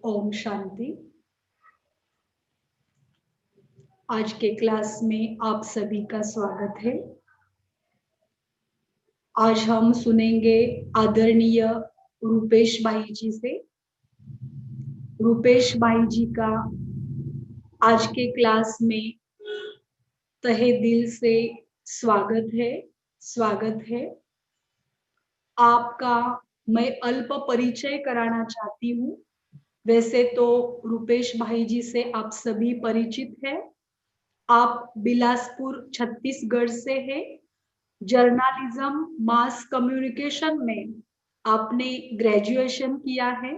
ओम शांति। आज के क्लास में आप सभी का स्वागत है। आज हम सुनेंगे आदरणीय रूपेश भाई जी से। रूपेश भाई जी का आज के क्लास में तहे दिल से स्वागत है। आपका मैं अल्प परिचय कराना चाहती हूँ। वैसे तो रूपेश भाई जी से आप सभी परिचित हैं। आप बिलासपुर छत्तीसगढ़ से हैं। जर्नलिज्म मास कम्युनिकेशन में आपने ग्रेजुएशन किया है।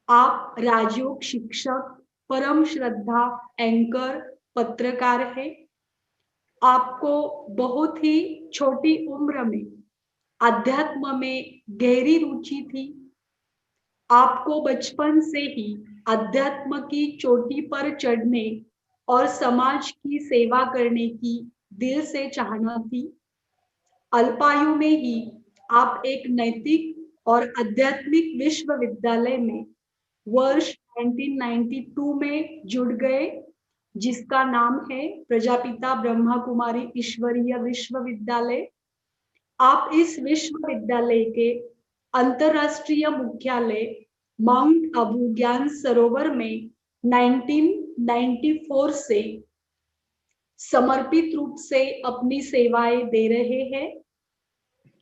आप राजयोग शिक्षक, परम श्रद्धा एंकर, पत्रकार है। आपको बहुत ही छोटी उम्र में अध्यात्म में गहरी रुचि थी। आपको बचपन से ही अध्यात्म की चोटी पर चढ़ने और समाज की सेवा करने की दिल से चाहना थी। अल्पायु में ही आप एक नैतिक और आध्यात्मिक विश्वविद्यालय में वर्ष 1992 में जुड़ गए, जिसका नाम है प्रजापिता ब्रह्मा कुमारी ईश्वरीय विश्वविद्यालय। आप इस विश्वविद्यालय के अंतरराष्ट्रीय मुख्यालय माउंट आबू ज्ञान सरोवर में 1994 से समर्पित रूप से अपनी सेवाएं दे रहे हैं।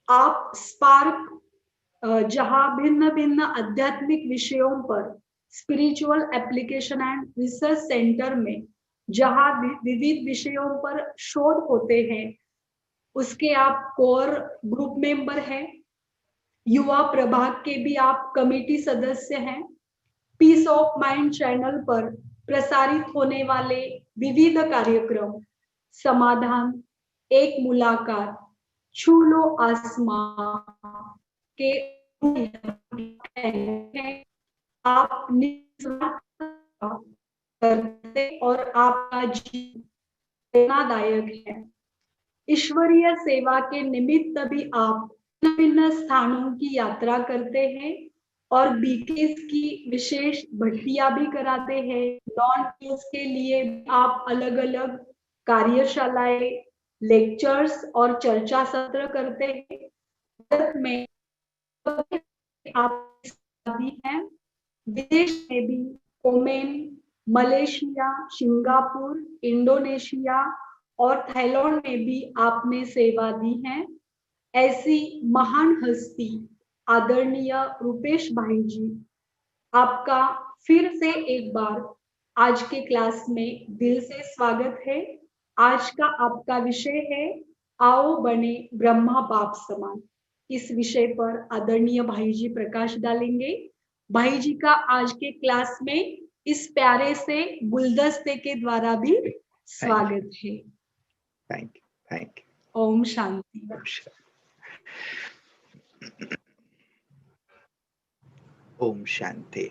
आप स्पार्क जहां भिन्न भिन्न आध्यात्मिक विषयों पर spiritual application and research centre में जहां विविध विषयों पर शोध होते हैं, उसके आप कोर ग्रुप मेंबर हैं। युवा प्रभाग के भी आप कमेटी सदस्य हैं। पीस ऑफ माइंड चैनल पर प्रसारित होने वाले विविध कार्यक्रम समाधान, एक मुलाकात, छू लो आसमां के हैं। आप निस्वार्थ करते और आपका जीवन प्रेरणादायक है। ईश्वरीय सेवा के निमित्त भी आप विभिन्न स्थानों की यात्रा करते हैं और बीकेस की विशेष भट्टियां भी कराते हैं। नॉन केस के लिए आप अलग अलग कार्यशालाएं, लेक्चर्स और चर्चा सत्र करते हैं। भारत में आप भी हैं, विदेश में भी ओमेन, मलेशिया, सिंगापुर, इंडोनेशिया और थाईलैंड में भी आपने सेवा दी है। ऐसी महान हस्ती आदरणीय रूपेश भाई जी, आपका फिर से एक बार आज के क्लास में दिल से स्वागत है। आज का आपका विषय है आओ बने ब्रह्मा बाप समान। इस विषय पर आदरणीय भाई जी प्रकाश डालेंगे। भाई जी का आज के क्लास में इस प्यारे से गुलदस्ते के द्वारा भी स्वागत है। Thank you. ओम शांति। ओम शांति।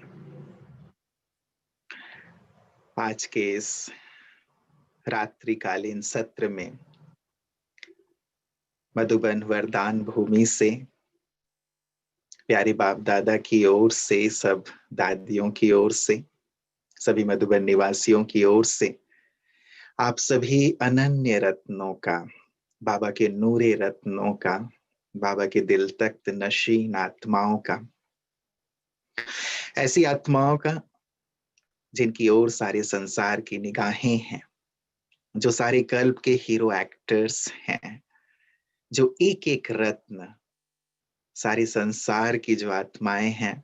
आज के इस रात्रिकालीन सत्र में मधुबन वरदान भूमि से प्यारे बाप दादा की ओर से, सब दादियों की ओर से, सभी मधुबन निवासियों की ओर से आप सभी अनन्य रत्नों का, बाबा के नूरे रत्नों का, बाबा के दिल तख्त नशीन आत्माओं का, ऐसी आत्माओं का जिनकी ओर सारे संसार की निगाहें हैं, जो सारे कल्प के हीरो एक्टर्स हैं, जो एक एक रत्न सारे संसार की जो आत्माएं हैं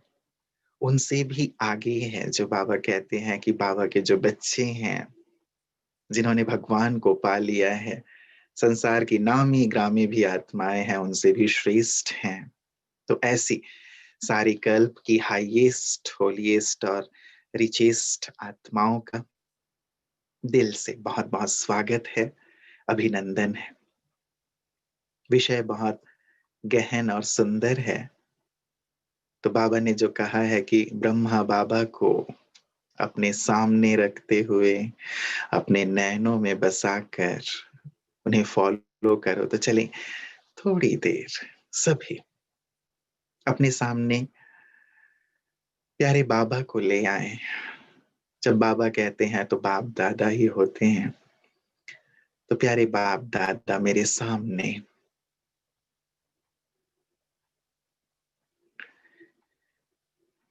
उनसे भी आगे है, जो बाबा कहते हैं कि बाबा के जो बच्चे हैं, जिन्होंने भगवान को पा लिया है, संसार की नामी ग्रामी भी आत्माएं हैं, उनसे भी श्रेष्ठ हैं। तो ऐसी सारी कल्प की हाईएस्ट, होलीएस्ट और रिचेस्ट आत्माओं का दिल से बहुत बहुत स्वागत है, अभिनंदन है। विषय बहुत गहन और सुंदर है। तो बाबा ने जो कहा है कि ब्रह्मा बाबा को अपने सामने रखते हुए अपने नैनों में बसाकर उन्हें फॉलो करो, तो चलें थोड़ी देर सभी अपने सामने प्यारे बाबा को ले आए। जब बाबा कहते हैं तो बाप दादा ही होते हैं। तो प्यारे बाप दादा मेरे सामने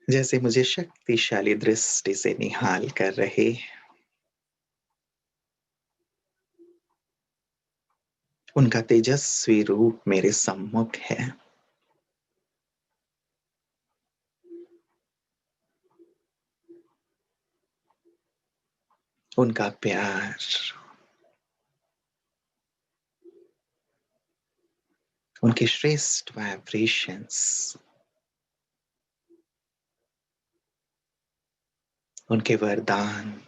जैसे मुझे शक्तिशाली दृष्टि से निहाल कर रहे, उनका तेजस्वी रूप मेरे सम्मुख है। उनका प्यार, उनके श्रेष्ठ वाइब्रेशंस, उनके वरदान,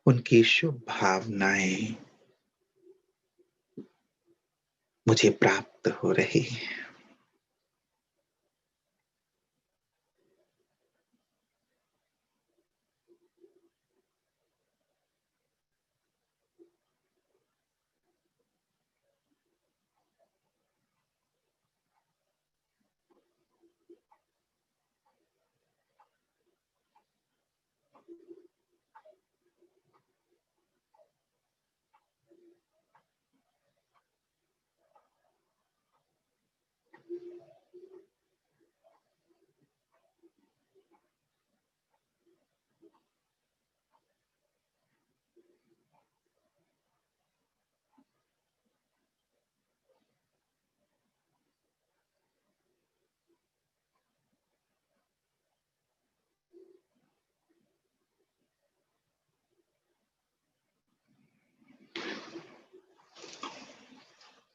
उनकी शुभ भावनाएं मुझे प्राप्त हो रही।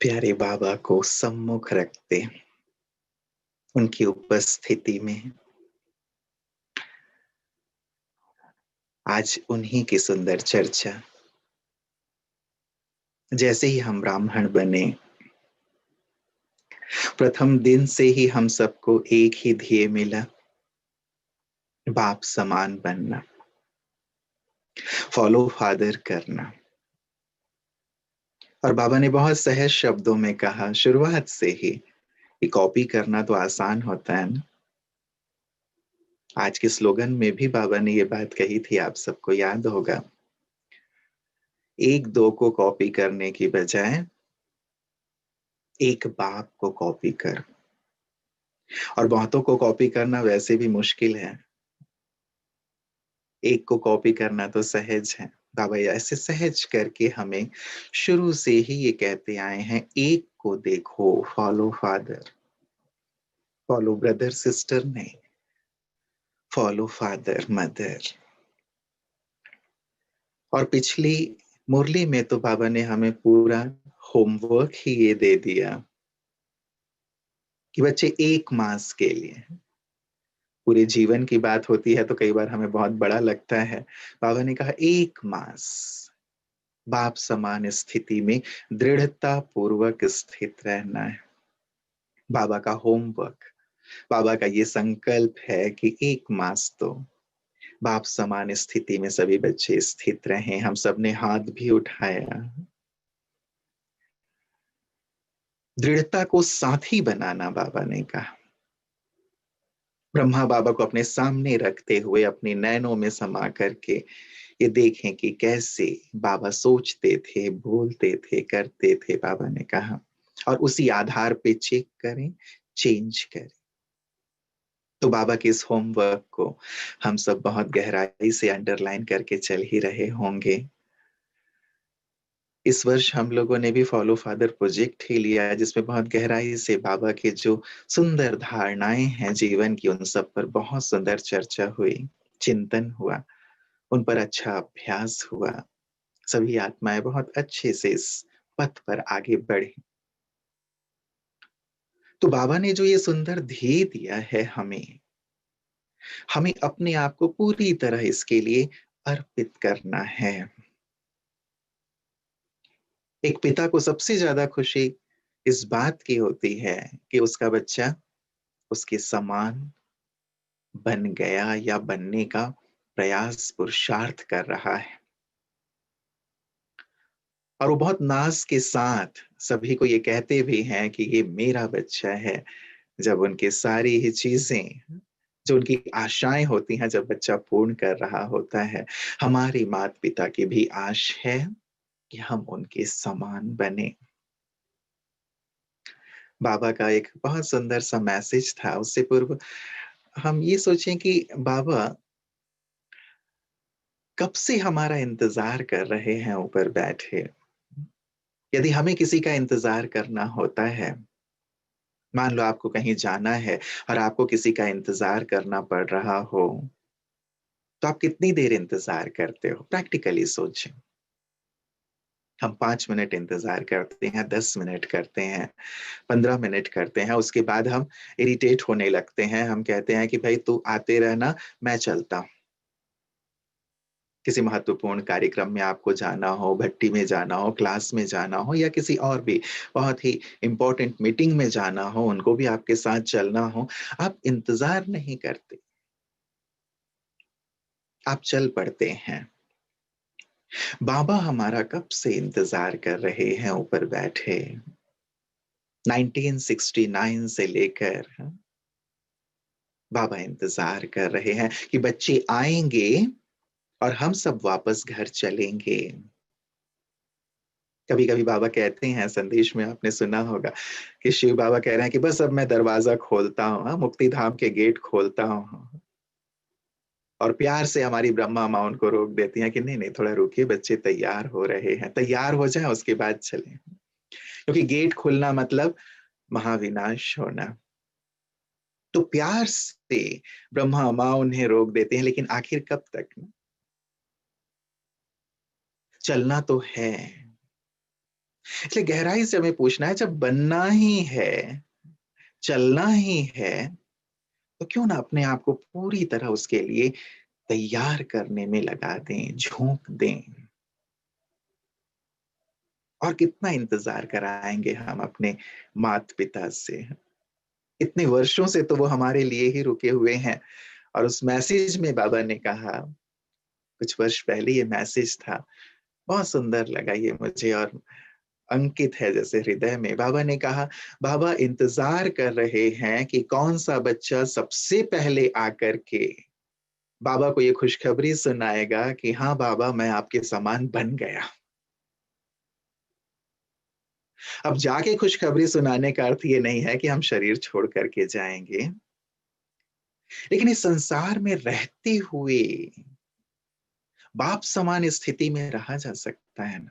प्यारे बाबा को सम्मुख रखते, उनकी उपस्थिति में आज उन्हीं की सुंदर चर्चा। जैसे ही हम ब्राह्मण बने, प्रथम दिन से ही हम सबको एक ही ध्येय मिला, बाप समान बनना, फॉलो फादर करना। और बाबा ने बहुत सहज शब्दों में कहा शुरुआत से ही कि कॉपी करना तो आसान होता है ना। आज के स्लोगन में भी बाबा ने ये बात कही थी, आप सबको याद होगा। एक दो को कॉपी करने की बजाय एक बाप को कॉपी कर। और बहुतों को कॉपी करना वैसे भी मुश्किल है, एक को कॉपी करना तो सहज है। बाबा ऐसे सहज करके हमें शुरू से ही ये कहते आए हैं, एक को देखो, follow father, follow brother sister नहीं, फॉलो फादर मदर। और पिछली मुरली में तो बाबा ने हमें पूरा होमवर्क ही ये दे दिया कि बच्चे एक मास के लिए, पूरे जीवन की बात होती है तो कई बार हमें बहुत बड़ा लगता है। बाबा ने कहा एक मास बाप समान स्थिति में दृढ़ता पूर्वक स्थित रहना है। बाबा का होमवर्क, बाबा का ये संकल्प है कि एक मास तो बाप समान स्थिति में सभी बच्चे स्थित रहें। हम सब ने हाथ भी उठाया। दृढ़ता को साथी बनाना बाबा ने कहा। ब्रह्मा बाबा को अपने सामने रखते हुए अपने नैनों में समा करके ये देखें कि कैसे बाबा सोचते थे, बोलते थे, करते थे। बाबा ने कहा और उसी आधार पे चेक करें, चेंज करें। तो बाबा के इस होमवर्क को हम सब बहुत गहराई से अंडरलाइन करके चल ही रहे होंगे। इस वर्ष हम लोगों ने भी फॉलो फादर प्रोजेक्ट ही लिया है, जिसमें बहुत गहराई से बाबा के जो सुंदर धारणाएं हैं जीवन की, उन सब पर बहुत सुंदर चर्चा हुई, चिंतन हुआ, उन पर अच्छा अभ्यास हुआ। सभी आत्माएं बहुत अच्छे से इस पथ पर आगे बढ़ी। तो बाबा ने जो ये सुंदर ध्येय दिया है हमें, हमें अपने आप को पूरी तरह इसके लिए अर्पित करना है। एक पिता को सबसे ज्यादा खुशी इस बात की होती है कि उसका बच्चा उसके समान बन गया या बनने का प्रयास पुरुषार्थ कर रहा है। और वो बहुत नाज के साथ सभी को ये कहते भी हैं कि ये मेरा बच्चा है, जब उनकी सारी ही चीजें, जो उनकी आशाएं होती हैं, जब बच्चा पूर्ण कर रहा होता है, हमारी माता पिता की भी आश है कि हम उनके समान बने। बाबा का एक बहुत सुंदर सा मैसेज था। उससे पूर्व हम ये सोचें कि बाबा कब से हमारा इंतजार कर रहे हैं ऊपर बैठे। यदि हमें किसी का इंतजार करना होता है, मान लो आपको कहीं जाना है और आपको किसी का इंतजार करना पड़ रहा हो, तो आप कितनी देर इंतजार करते हो? प्रैक्टिकली सोचें। हम 5 मिनट इंतजार करते हैं, 10 मिनट करते हैं, 15 मिनट करते हैं, उसके बाद हम इरिटेट होने लगते हैं। हम कहते हैं कि भाई तू आते रहना, मैं चलता हूँ। किसी महत्वपूर्ण कार्यक्रम में आपको जाना हो, भट्टी में जाना हो, क्लास में जाना हो, या किसी और भी बहुत ही इम्पोर्टेंट मीटिंग में जाना हो, उनको भी आपके साथ चलना हो, आप इंतजार नहीं करते, आप चल पड़ते हैं। बाबा हमारा कब से इंतजार कर रहे हैं ऊपर बैठे। 1969 से लेकर बाबा इंतजार कर रहे हैं कि बच्चे आएंगे और हम सब वापस घर चलेंगे। कभी कभी बाबा कहते हैं, संदेश में आपने सुना होगा कि शिव बाबा कह रहे हैं कि बस अब मैं दरवाजा खोलता हूँ, मुक्ति धाम के गेट खोलता हूँ। और प्यार से हमारी ब्रह्मा माँ उनको रोक देती हैं कि नहीं नहीं, थोड़ा रुकिए, बच्चे तैयार हो रहे हैं, तैयार हो जाएं उसके बाद चलें। क्योंकि गेट खुलना मतलब महाविनाश होना। तो प्यार से ब्रह्मा माँ उन्हें रोक देते हैं, लेकिन आखिर कब तक? चलना तो है। इसलिए गहराई से हमें पूछना है, जब बनना ही है, चलना ही है, तो क्यों ना अपने आप को पूरी तरह उसके लिए तैयार करने में लगा दें, झोंक दें। और कितना इंतजार कराएंगे हम अपने माता पिता से। इतने वर्षों से तो वो हमारे लिए ही रुके हुए हैं। और उस मैसेज में बाबा ने कहा, कुछ वर्ष पहले ये मैसेज था, बहुत सुंदर लगा ये मुझे और अंकित है जैसे हृदय में। बाबा ने कहा, बाबा इंतजार कर रहे हैं कि कौन सा बच्चा सबसे पहले आकर के बाबा को ये खुशखबरी सुनाएगा कि हाँ बाबा, मैं आपके समान बन गया। अब जाके खुशखबरी सुनाने का अर्थ ये नहीं है कि हम शरीर छोड़ करके जाएंगे, लेकिन इस संसार में रहते हुए बाप समान स्थिति में रहा जा सकता है ना।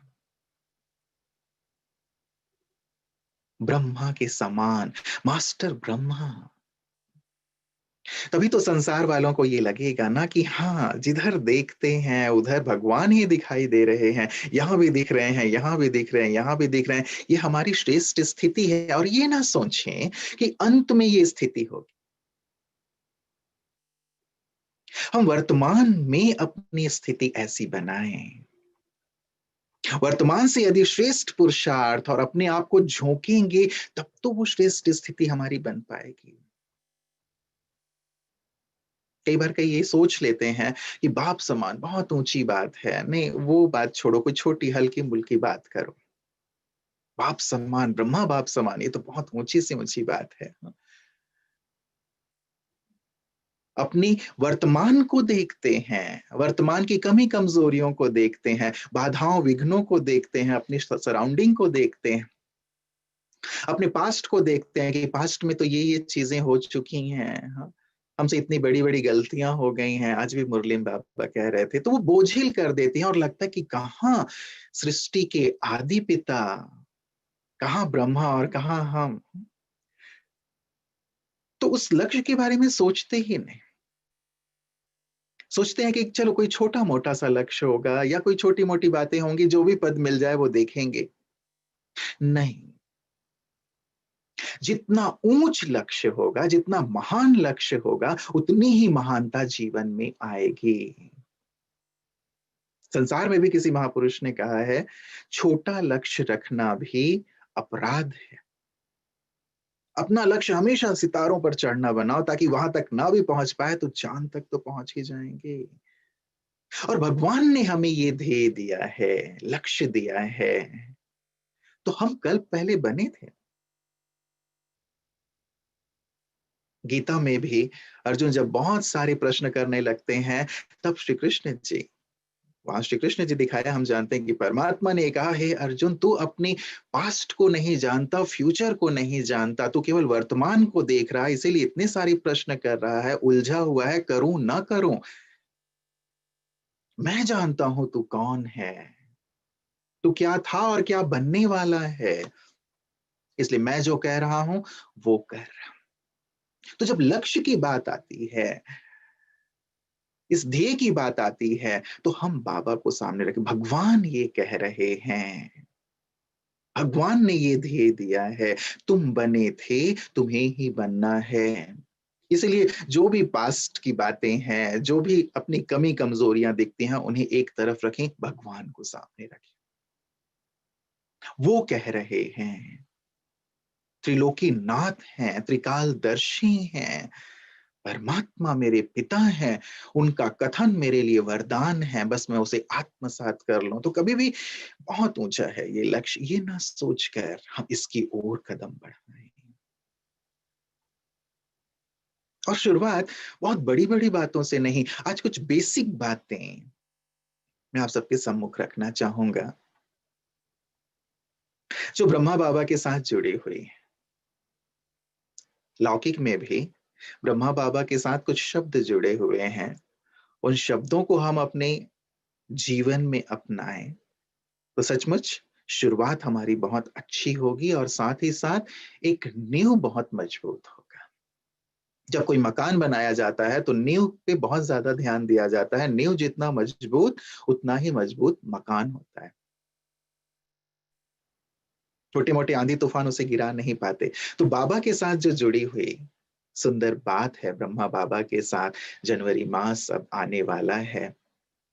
ब्रह्मा के समान, मास्टर ब्रह्मा। तभी तो संसार वालों को ये लगेगा ना कि हाँ, जिधर देखते हैं उधर भगवान ही दिखाई दे रहे हैं। यहाँ भी दिख रहे हैं, यहाँ भी दिख रहे हैं, यहाँ भी दिख रहे हैं। ये हमारी श्रेष्ठ स्थिति है। और ये ना सोचें कि अंत में ये स्थिति होगी। हम वर्तमान में अपनी स्थिति ऐसी बनाएं। वर्तमान से यदि श्रेष्ठ पुरुषार्थ और अपने आप को झोंकेंगे, तब तो वो श्रेष्ठ स्थिति हमारी बन पाएगी। कई बार कई ये सोच लेते हैं कि बाप समान बहुत ऊंची बात है। नहीं, वो बात छोड़ो, कोई छोटी हल्की मुल्की बात करो। बाप समान, ब्रह्मा बाप समान, ये तो बहुत ऊंची से ऊंची बात है। अपनी वर्तमान को देखते हैं, वर्तमान की कमी कमजोरियों को देखते हैं, बाधाओं विघ्नों को देखते हैं, अपनी सराउंडिंग को देखते हैं, अपने पास्ट को देखते हैं कि पास्ट में तो ये चीजें हो चुकी हैं। हाँ, हमसे इतनी बड़ी बड़ी गलतियां हो गई हैं। आज भी मुरलीम बाबा कह रहे थे, तो वो बोझिल कर देती हैं और लगता है कि कहाँ सृष्टि के आदि पिता, कहाँ ब्रह्मा और कहाँ हम। तो उस लक्ष्य के बारे में सोचते ही नहीं। सोचते हैं कि चलो कोई छोटा मोटा सा लक्ष्य होगा या कोई छोटी मोटी बातें होंगी, जो भी पद मिल जाए वो देखेंगे। नहीं, जितना ऊंच लक्ष्य होगा, जितना महान लक्ष्य होगा, उतनी ही महानता जीवन में आएगी। संसार में भी किसी महापुरुष ने कहा है, छोटा लक्ष्य रखना भी अपराध है। अपना लक्ष्य हमेशा सितारों पर चढ़ना बनाओ, ताकि वहां तक ना भी पहुंच पाए तो चांद तक तो पहुंच ही जाएंगे। और भगवान ने हमें ये ध्येय दिया है, लक्ष्य दिया है, तो हम कल पहले बने थे। गीता में भी अर्जुन जब बहुत सारे प्रश्न करने लगते हैं, तब श्री कृष्ण जी, वहां श्री कृष्ण जी दिखाया, हम जानते हैं कि परमात्मा ने कहा, हे अर्जुन, तू अपनी पास्ट को नहीं जानता, फ्यूचर को नहीं जानता, तू केवल वर्तमान को देख रहा है, इसीलिए इतने सारे प्रश्न कर रहा है, उलझा हुआ है, करूं ना करूं। मैं जानता हूं तू कौन है, तू क्या था और क्या बनने वाला है, इसलिए मैं जो कह रहा हूं वो कर। तो जब लक्ष्य की बात आती है, इस ध्येय की बात आती है, तो हम बाबा को सामने रखें, भगवान ये कह रहे हैं, भगवान ने ये ध्येय दिया है, तुम बने थे, तुम्हें ही बनना है। इसलिए जो भी पास्ट की बातें हैं, जो भी अपनी कमी कमजोरियां दिखती हैं, उन्हें एक तरफ रखें, भगवान को सामने रखें। वो कह रहे हैं, त्रिलोकी नाथ हैं, त्रिकालदर्शी हैं, परमात्मा मेरे पिता हैं, उनका कथन मेरे लिए वरदान है, बस मैं उसे आत्मसात कर लूं तो कभी भी बहुत ऊंचा है ये लक्ष्य, ये ना सोचकर हम इसकी ओर कदम बढ़ाएं। और शुरुआत बहुत बड़ी बड़ी बातों से नहीं, आज कुछ बेसिक बातें मैं आप सबके सम्मुख रखना चाहूंगा, जो ब्रह्मा बाबा के साथ जुड़ी हुई है। लौकिक में भी ब्रह्मा बाबा के साथ कुछ शब्द जुड़े हुए हैं, उन शब्दों को हम अपने जीवन में अपनाएं तो सचमुच शुरुआत हमारी बहुत अच्छी होगी, और साथ ही साथ एक नींव बहुत मजबूत होगा। जब कोई मकान बनाया जाता है तो नींव पे बहुत ज्यादा ध्यान दिया जाता है, नींव जितना मजबूत उतना ही मजबूत मकान होता है। छोटे मोटे आंधी तूफान उसे गिरा नहीं पाते। तो बाबा के साथ जो जुड़ी हुई सुंदर बात है, ब्रह्मा बाबा के साथ जनवरी मास अब आने वाला है,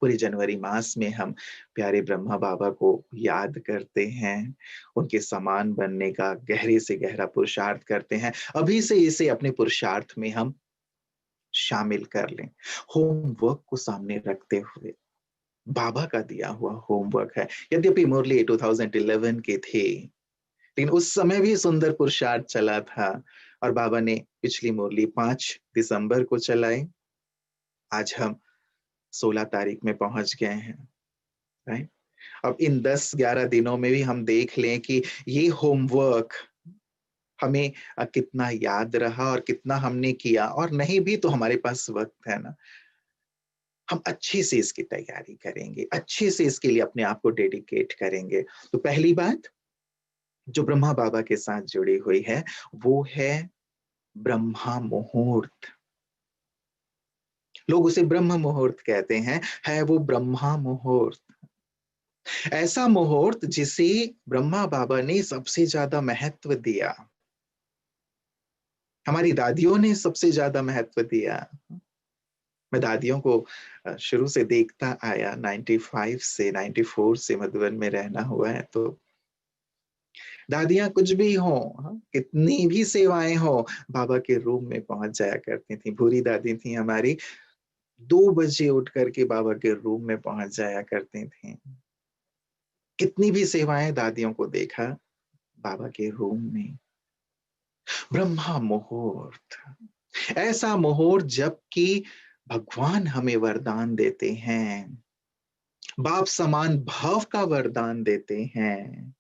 पूरे जनवरी मास में हम प्यारे ब्रह्मा बाबा को याद करते हैं, उनके समान बनने का गहरे से गहरा पुरुषार्थ करते हैं। अभी से इसे अपने पुरुषार्थ में हम शामिल कर लें। होमवर्क को सामने रखते हुए, बाबा का दिया हुआ होमवर्क है, यद्यपि मुरली 2011 के थे, लेकिन उस समय भी सुंदर पुरुषार्थ चला था, और बाबा ने पिछली मुरली 5 दिसंबर को चलाई। आज हम 16 तारीख में पहुंच गए हैं, राइट। अब इन 10-11 दिनों में भी हम देख लें कि ये होमवर्क हमें कितना याद रहा और कितना हमने किया, और नहीं भी तो हमारे पास वक्त है ना, हम अच्छे से इसकी तैयारी करेंगे, अच्छे से इसके लिए अपने आप को डेडिकेट करेंगे। तो पहली बात जो ब्रह्मा बाबा के साथ जुड़ी हुई है, वो है ब्रह्मा मुहूर्त। लोग उसे ब्रह्म मुहूर्त कहते हैं, है वो ब्रह्मा मुहूर्त, ऐसा मुहूर्त जिसे ब्रह्मा बाबा ने सबसे ज्यादा महत्व दिया, हमारी दादियों ने सबसे ज्यादा महत्व दिया। मैं दादियों को शुरू से देखता आया, 95 से 94 से मधुबन में रहना हुआ है, तो दादियां कुछ भी हो, कितनी भी सेवाएं हो, बाबा के रूम में पहुंच जाया करती थी। भूरी दादी थी हमारी, 2 बजे उठ करके बाबा के रूम में पहुंच जाया करती थी। कितनी भी सेवाएं दादियों को देखा बाबा के रूम में। ब्रह्मा मुहूर्त, ऐसा मुहूर्त जबकि भगवान हमें वरदान देते हैं, बाप समान भाव का वरदान देते हैं,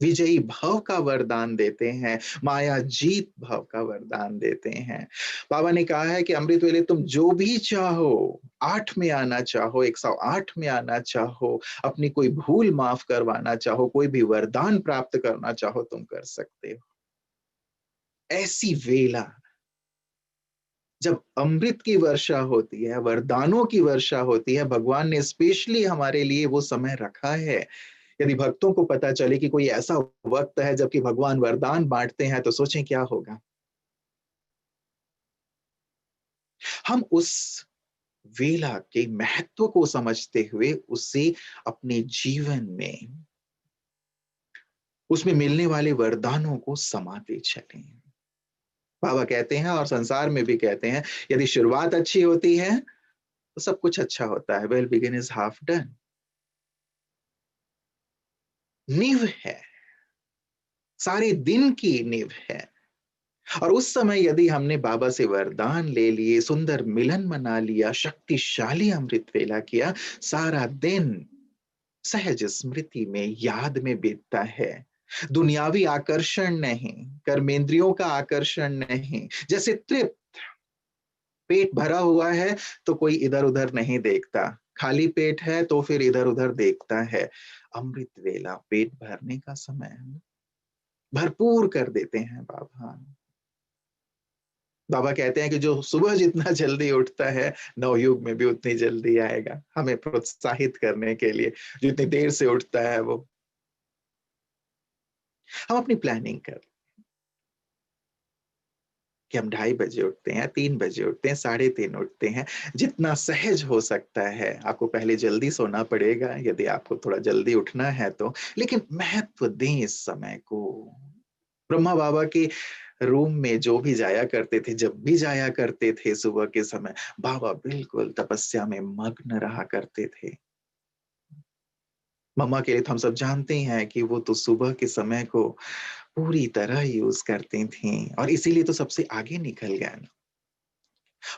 विजयी भाव का वरदान देते हैं, माया जीत भाव का वरदान देते हैं। बाबा ने कहा है कि अमृत वेले तुम जो भी चाहो, 8 में आना चाहो, 108 में आना चाहो, अपनी कोई भूल माफ करवाना चाहो, कोई भी वरदान प्राप्त करना चाहो, तुम कर सकते हो। ऐसी वेला जब अमृत की वर्षा होती है, वरदानों की वर्षा होती है, भगवान ने स्पेशली हमारे लिए वो समय रखा है। यदि भक्तों को पता चले कि कोई ऐसा वक्त है जबकि भगवान वरदान बांटते हैं, तो सोचें क्या होगा। हम उस वेला के महत्व को समझते हुए उसे अपने जीवन में, उसमें मिलने वाले वरदानों को समाते चलें। बाबा कहते हैं और संसार में भी कहते हैं, यदि शुरुआत अच्छी होती है तो सब कुछ अच्छा होता है। Well begin is half done. नींव है, सारे दिन की नींव है। और उस समय यदि हमने बाबा से वरदान ले लिए, सुंदर मिलन मना लिया, शक्तिशाली अमृत वेला किया, सारा दिन सहज स्मृति में, याद में बीतता है। दुनियावी आकर्षण नहीं, कर्मेंद्रियों का आकर्षण नहीं, जैसे तृप्त पेट भरा हुआ है तो कोई इधर उधर नहीं देखता, खाली पेट है तो फिर इधर उधर देखता है। अमृत वेला पेट भरने का समय है, भरपूर कर देते हैं बाबा। बाबा कहते हैं कि जो सुबह जितना जल्दी उठता है, नवयुग में भी उतनी जल्दी आएगा, हमें प्रोत्साहित करने के लिए। जितनी देर से उठता है वो, हम अपनी प्लानिंग कर कि हम 2:30 बजे उठते हैं, 3 बजे उठते हैं, 3:30 उठते हैं, जितना सहज हो सकता है। आपको पहले जल्दी सोना पड़ेगा यदि आपको थोड़ा जल्दी उठना है तो, लेकिन महत्व दें इस समय को। ब्रह्मा बाबा के रूम में जो भी जाया करते थे, जब भी जाया करते थे सुबह के समय, बाबा बिल्कुल तपस्या में मग्न रहा करते थे। मम्मा के लिए तो हम सब जानते हैं कि वो तो सुबह के समय को पूरी तरह यूज करती थी, और इसीलिए तो सबसे आगे निकल गया ना।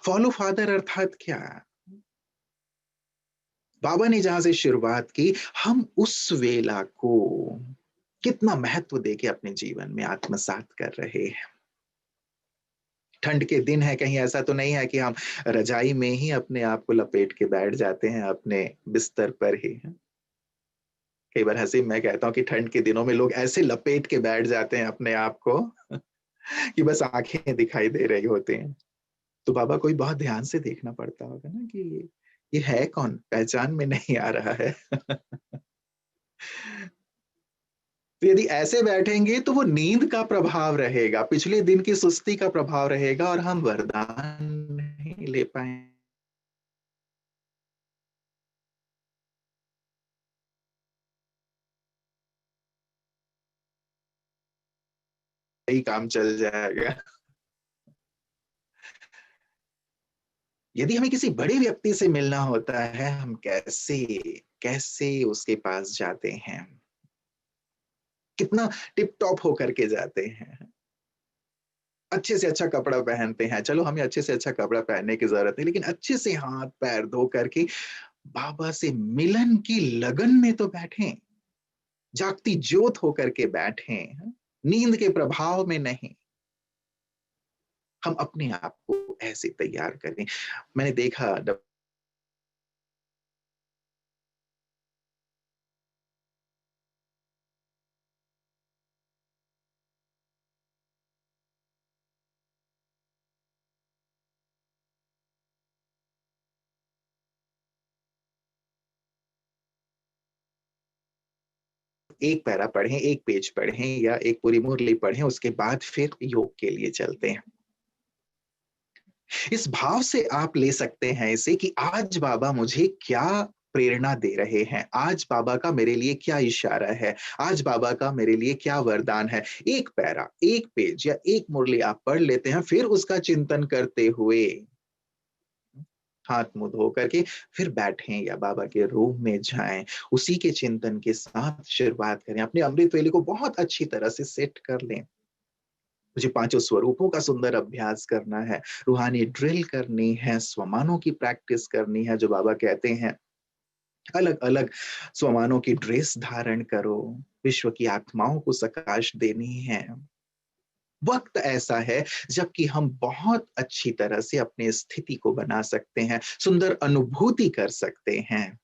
फॉलो फादर अर्थात क्या? बाबा ने जहां से शुरुआत की, हम उस वेला को कितना महत्व देके अपने जीवन में आत्मसात कर रहे हैं। ठंड के दिन है, कहीं ऐसा तो नहीं है कि हम रजाई में ही अपने आप को लपेट के बैठ जाते हैं अपने बिस्तर पर ही। कई बार हंसी मैं कहता हूँ कि ठंड के दिनों में लोग ऐसे लपेट के बैठ जाते हैं अपने आप को कि बस आंखें दिखाई दे रही होती हैं। तो बाबा को भी बहुत ध्यान से देखना पड़ता होगा ना कि ये है कौन, पहचान में नहीं आ रहा है। तो यदि ऐसे बैठेंगे तो वो नींद का प्रभाव रहेगा, पिछले दिन की सुस्ती का प्रभाव रहेगा, और हम वरदान नहीं ले पाएंगे। यही काम चल जाएगा। यदि हमें किसी बड़े व्यक्ति से मिलना होता है, हम कैसे कैसे उसके पास जाते हैं, कितना टिप टॉप होकर के जाते हैं, अच्छे से अच्छा कपड़ा पहनते हैं। चलो हमें अच्छे से अच्छा कपड़ा पहनने की जरूरत नहीं, लेकिन अच्छे से हाथ पैर धो करके बाबा से मिलन की लगन में तो बैठे, जागती ज्योत होकर के बैठे, नींद के प्रभाव में नहीं। हम अपने आप को ऐसे तैयार करें। मैंने देखा एक पैरा पढ़ें, एक पेज पढ़ें या एक पूरी मुरली पढ़ें, उसके बाद फिर योग के लिए चलते हैं। इस भाव से आप ले सकते हैं इसे कि आज बाबा मुझे क्या प्रेरणा दे रहे हैं, आज बाबा का मेरे लिए क्या इशारा है, आज बाबा का मेरे लिए क्या वरदान है। एक पैरा, एक पेज या एक मुरली आप पढ़ लेते हैं, फिर उसका चिंतन करते हुए हाथ मुंह धो करके फिर बैठें या बाबा के रूम में जाएं, उसी के चिंतन के साथ शुरुआत करें। अपने अमृत वेले को बहुत अच्छी तरह से सेट कर लें। मुझे पांचों स्वरूपों का सुंदर अभ्यास करना है, रूहानी ड्रिल करनी है, स्वमानों की प्रैक्टिस करनी है, जो बाबा कहते हैं अलग अलग स्वमानों की ड्रेस धारण करो, विश्व की आत्माओं को सकाश देनी है। वक्त ऐसा है जबकि हम बहुत अच्छी तरह से अपनी स्थिति को बना सकते हैं, सुंदर अनुभूति कर सकते हैं।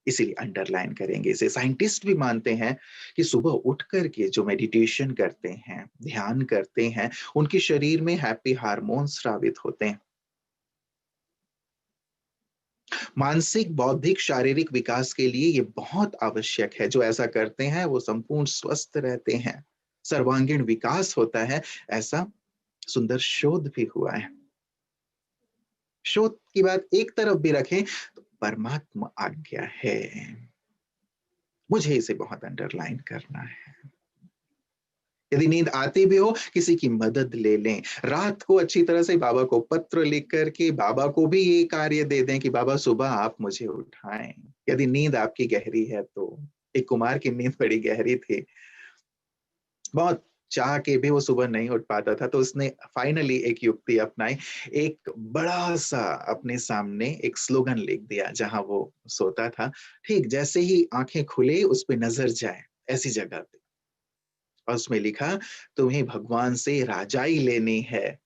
इसीलिए अंडरलाइन करेंगे इसे। साइंटिस्ट भी मानते हैं कि सुबह उठ करके जो मेडिटेशन करते हैं, ध्यान करते हैं, उनके शरीर में हैप्पी हार्मोन्स स्रावित होते हैं। मानसिक, बौद्धिक, शारीरिक विकास के लिए ये बहुत आवश्यक है। जो ऐसा करते हैं वो संपूर्ण स्वस्थ रहते हैं, सर्वांगीण विकास होता है। ऐसा सुंदर शोध भी हुआ है। शोध की बात एक तरफ भी रखें तो परमात्मा आज्ञा है, मुझे इसे बहुत अंडरलाइन करना है। यदि नींद आती भी हो, किसी की मदद ले लें। रात को अच्छी तरह से बाबा को पत्र लिख करके बाबा को भी ये कार्य दे दें कि बाबा सुबह आप मुझे उठाएं। यदि नींद आपकी गहरी है तो, एक कुमार की नींद बड़ी गहरी थी, बहुत चाह के भी वो सुबह नहीं उठ पाता था, तो उसने फाइनली एक युक्ति अपनाई। एक बड़ा सा अपने सामने एक स्लोगन लिख दिया जहां वो सोता था। ठीक जैसे ही आंखें खुले उस पे नजर जाए ऐसी जगह पे, और उसमें लिखा, तुम्हें भगवान से राजाई लेनी है,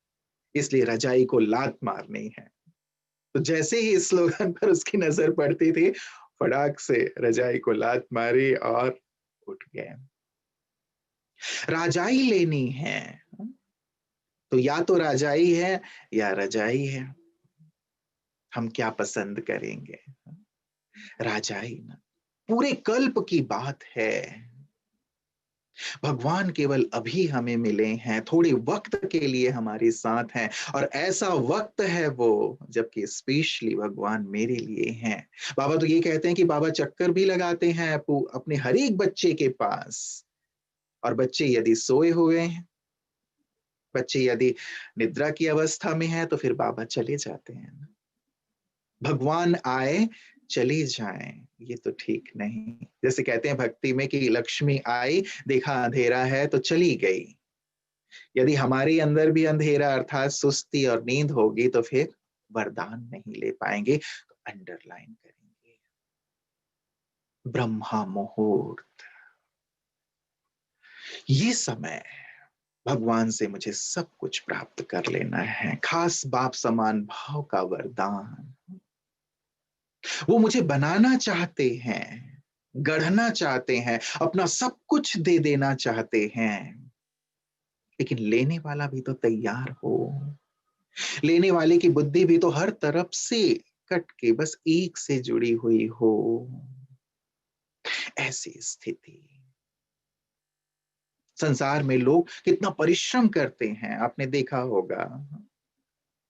इसलिए रजाई को लात मारनी है। तो जैसे ही इस स्लोगन पर उसकी नजर पड़ती थी, फटाक से रजाई को लात मारी और उठ गए। राजाई लेनी है, तो या तो राजाई है या रजाई है, हम क्या पसंद करेंगे? राजाई ना, पूरे कल्प की बात है। भगवान केवल अभी हमें मिले हैं, थोड़े वक्त के लिए हमारे साथ हैं, और ऐसा वक्त है वो जबकि स्पेशली भगवान मेरे लिए हैं। बाबा तो ये कहते हैं कि बाबा चक्कर भी लगाते हैं अपने हर एक बच्चे के पास, और बच्चे यदि सोए हुए हैं, बच्चे यदि निद्रा की अवस्था में है, तो फिर बाबा चले जाते हैं ना। भगवान आए चले जाएं, ये तो ठीक नहीं। जैसे कहते हैं भक्ति में कि लक्ष्मी आई, देखा अंधेरा है तो चली गई। यदि हमारे अंदर भी अंधेरा अर्थात सुस्ती और नींद होगी, तो फिर वरदान नहीं ले पाएंगे। तो अंडरलाइन करेंगे, ब्रह्मा मुहूर्त, ये समय भगवान से मुझे सब कुछ प्राप्त कर लेना है। खास बाप समान भाव का वरदान, वो मुझे बनाना चाहते हैं, गढ़ना चाहते हैं, अपना सब कुछ दे देना चाहते हैं, लेकिन लेने वाला भी तो तैयार हो। लेने वाले की बुद्धि भी तो हर तरफ से कट के बस एक से जुड़ी हुई हो। ऐसी स्थिति, संसार में लोग कितना परिश्रम करते हैं, आपने देखा होगा,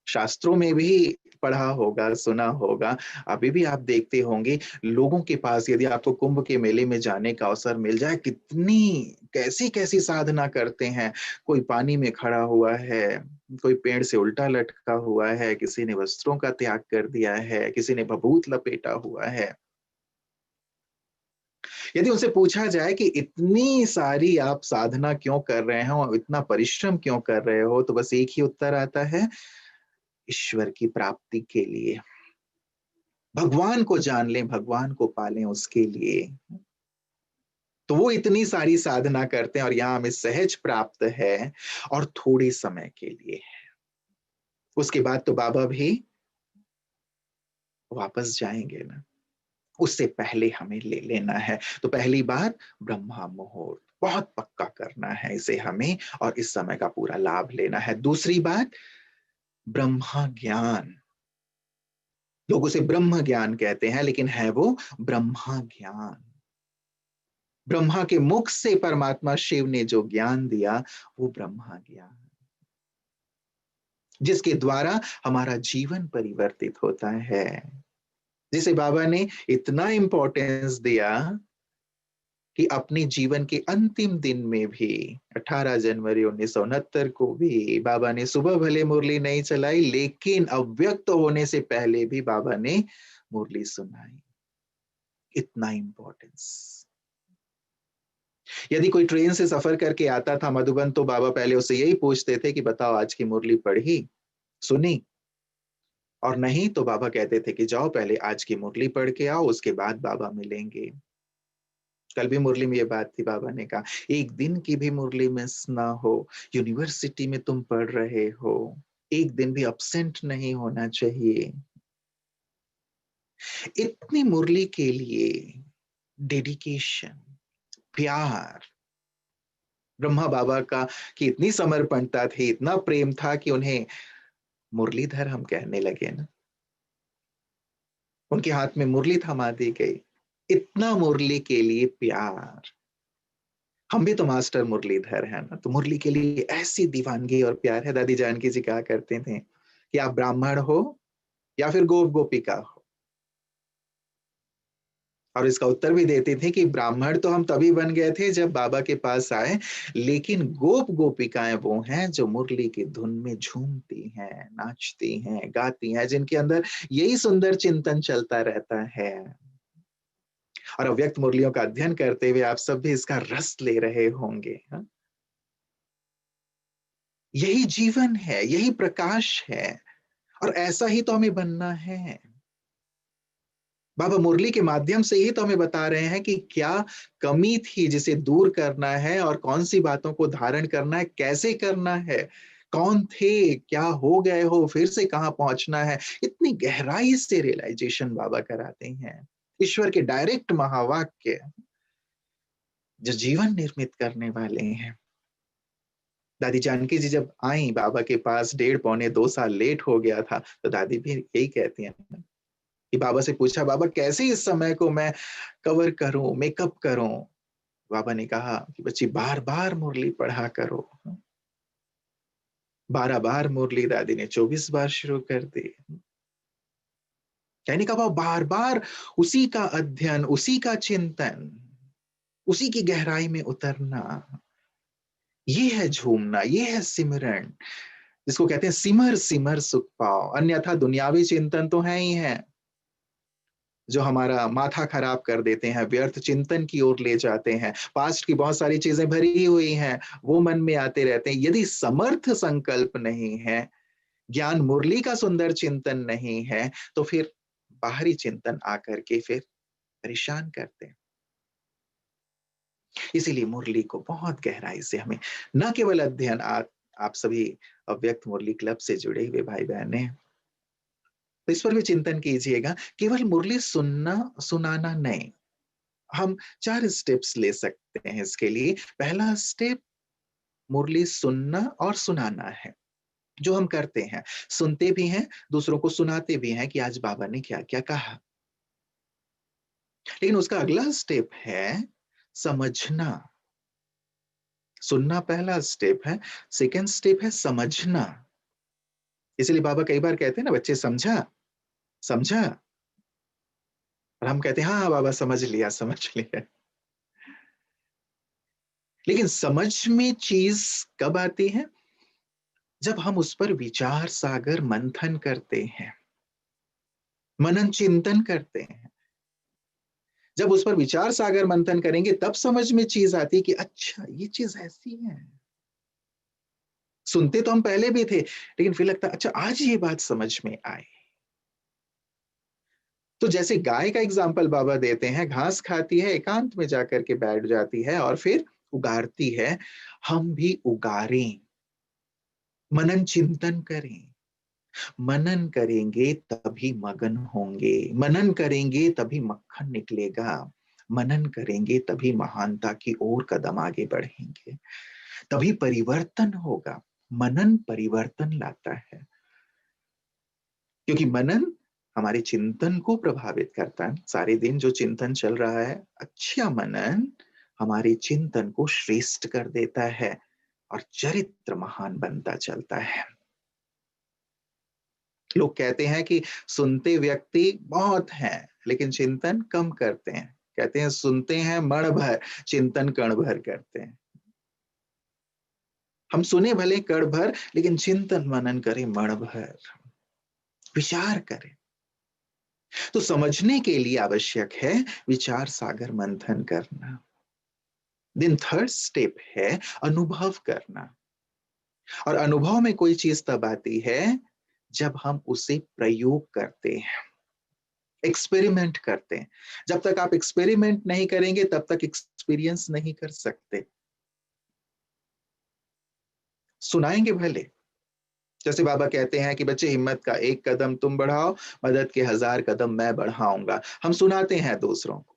शास्त्रों में भी पढ़ा होगा, सुना होगा। अभी भी आप देखते होंगे लोगों के पास, यदि आपको कुंभ के मेले में जाने का अवसर मिल जाए, कितनी कैसी कैसी साधना करते हैं। कोई पानी में खड़ा हुआ है, कोई पेड़ से उल्टा लटका हुआ है, किसी ने वस्त्रों का त्याग कर दिया है, किसी ने भभूत लपेटा हुआ है। यदि उनसे पूछा जाए कि इतनी सारी आप साधना क्यों कर रहे हो, इतना परिश्रम क्यों कर रहे हो, तो बस एक ही उत्तर आता है, ईश्वर की प्राप्ति के लिए, भगवान को जान लें, भगवान को पालें, उसके लिए। तो वो इतनी सारी साधना करते हैं और यहाँ हमें सहज प्राप्त है, और थोड़े समय के लिए। उसके बाद तो बाबा भी वापस जाएंगे ना, उससे पहले हमें ले लेना है। तो पहली बात, ब्रह्मा मुहूर्त बहुत पक्का करना है इसे हमें, और इस समय का पूरा लाभ लेना है। दूसरी बात, ब्रह्मा ज्ञान, लोग उसे ब्रह्म ज्ञान कहते हैं, लेकिन है वो ब्रह्मा ज्ञान। ब्रह्मा के मुख से परमात्मा शिव ने जो ज्ञान दिया, वो ब्रह्मा ज्ञान, जिसके द्वारा हमारा जीवन परिवर्तित होता है, जिसे बाबा ने इतना इंपॉर्टेंस दिया कि अपने जीवन के अंतिम दिन में भी 18 जनवरी 1969 को भी बाबा ने सुबह भले मुरली नहीं चलाई, लेकिन अव्यक्त होने से पहले भी बाबा ने मुरली सुनाई। इतना इंपॉर्टेंस। यदि कोई ट्रेन से सफर करके आता था मधुबन, तो बाबा पहले उससे यही पूछते थे कि बताओ आज की मुरली पढ़ी, सुनी? और नहीं तो बाबा कहते थे कि जाओ पहले आज की मुरली पढ़ के आओ, उसके बाद बाबा मिलेंगे। कल भी मुरली में ये बात थी, बाबा ने कहा एक दिन की भी मुरली मिस ना हो। यूनिवर्सिटी में तुम पढ़ रहे हो, एक दिन भी अब्सेंट नहीं होना चाहिए। इतनी मुरली के लिए डेडिकेशन, प्यार, ब्रह्मा बाबा का कि इतनी समर्पणता थी, इतना प्रेम था कि उन्हें मुरलीधर हम कहने लगे ना। उनके हाथ में मुरली थमा दी गई, इतना मुरली के लिए प्यार। हम भी तो मास्टर मुरलीधर है ना, तो मुरली के लिए ऐसी दीवानगी और प्यार है। दादी जानकी जी कहा करते थे कि आप ब्राह्मण हो या फिर गोप गोपिका हो, और इसका उत्तर भी देते थे कि ब्राह्मण तो हम तभी बन गए थे जब बाबा के पास आए, लेकिन गोप गोपिकाएं वो हैं जो मुरली की धुन में झूमती हैं, नाचती हैं, गाती हैं, जिनके अंदर यही सुंदर चिंतन चलता रहता है। और अव्यक्त मुरलियों का अध्ययन करते हुए आप सब भी इसका रस ले रहे होंगे, हाँ? यही जीवन है, यही प्रकाश है, और ऐसा ही तो हमें बनना है। बाबा मुरली के माध्यम से ही तो हमें बता रहे हैं कि क्या कमी थी जिसे दूर करना है, और कौन सी बातों को धारण करना है, कैसे करना है, कौन थे, क्या हो गए हो, फिर से कहाँ पहुंचना है। इतनी गहराई से रियलाइजेशन बाबा कराते हैं, ईश्वर के डायरेक्ट महावाक्य जो जीवन निर्मित करने वाले हैं। दादी जानकी जी जब आई बाबा के पास, 1.5-2 साल लेट हो गया था, तो दादी भी यही कहती हैं कि बाबा से पूछा, बाबा कैसे इस समय को मैं कवर करूं, मेकअप करूं। बाबा ने कहा कि बच्ची बार बार मुरली पढ़ा करो। 12 बार मुरली दादी ने 24 बार शुरू कर दी। कहने का भाव बार बार उसी का अध्ययन, उसी का चिंतन, उसी की गहराई में उतरना, ये है झूमना, ये है सिमरन, जिसको कहते हैं सिमर सिमर सुख पाओ। अन्यथा दुनियावी चिंतन तो है ही है जो हमारा माथा खराब कर देते हैं, व्यर्थ चिंतन की ओर ले जाते हैं। पास्ट की बहुत सारी चीजें भरी हुई हैं, वो मन में आते रहते हैं। यदि समर्थ संकल्प नहीं है, ज्ञान मुरली का सुंदर चिंतन नहीं है, तो फिर बाहरी चिंतन आकर के फिर परेशान करते हैं। इसीलिए मुरली को बहुत गहराई से हमें न केवल अध्ययन, आप सभी अव्यक्त मुरली क्लब से जुड़े हुए भाई बहन हैं, तो इस पर भी चिंतन कीजिएगा। केवल मुरली सुनना सुनाना नहीं, हम 4 स्टेप्स ले सकते हैं इसके लिए। पहला स्टेप मुरली सुनना और सुनाना है, जो हम करते हैं, सुनते भी हैं, दूसरों को सुनाते भी हैं कि आज बाबा ने क्या क्या कहा। लेकिन उसका अगला स्टेप है समझना। सुनना पहला स्टेप है, सेकंड स्टेप है समझना। इसलिए बाबा कई बार कहते हैं ना, बच्चे समझा समझा, और हम कहते हैं हाँ बाबा समझ लिया समझ लिया। लेकिन समझ में चीज कब आती है? जब हम उस पर विचार सागर मंथन करते हैं, मनन चिंतन करते हैं। जब उस पर विचार सागर मंथन करेंगे तब समझ में चीज आती है कि अच्छा ये चीज ऐसी है। सुनते तो हम पहले भी थे, लेकिन फिर लगता अच्छा आज ये बात समझ में आई। तो जैसे गाय का एग्जाम्पल बाबा देते हैं, घास खाती है, एकांत में जाकर के बैठ जाती है और फिर उगारती है। हम भी उगारें, मनन चिंतन करें। मनन करेंगे तभी मगन होंगे, मनन करेंगे तभी मक्खन निकलेगा, मनन करेंगे तभी महानता की ओर कदम आगे बढ़ेंगे, तभी परिवर्तन होगा। मनन परिवर्तन लाता है, क्योंकि मनन हमारे चिंतन को प्रभावित करता है। सारे दिन जो चिंतन चल रहा है, अच्छा मनन हमारे चिंतन को श्रेष्ठ कर देता है और चरित्र महान बनता चलता है। लोग कहते हैं कि सुनते व्यक्ति बहुत हैं लेकिन चिंतन कम करते हैं। कहते हैं सुनते हैं मण भर, चिंतन कण भर करते हैं। हम सुने भले कण भर, लेकिन चिंतन मनन करें मण भर, विचार करें। तो समझने के लिए आवश्यक है विचार सागर मंथन करना। देन थर्ड स्टेप है अनुभव करना। और अनुभव में कोई चीज तब आती है जब हम उसे प्रयोग करते हैं, एक्सपेरिमेंट करते हैं। जब तक आप एक्सपेरिमेंट नहीं करेंगे तब तक एक्सपीरियंस नहीं कर सकते। सुनाएंगे भले, जैसे बाबा कहते हैं कि बच्चे हिम्मत का एक कदम तुम बढ़ाओ, मदद के 1000 कदम मैं बढ़ाऊंगा। हम सुनाते हैं दूसरों को,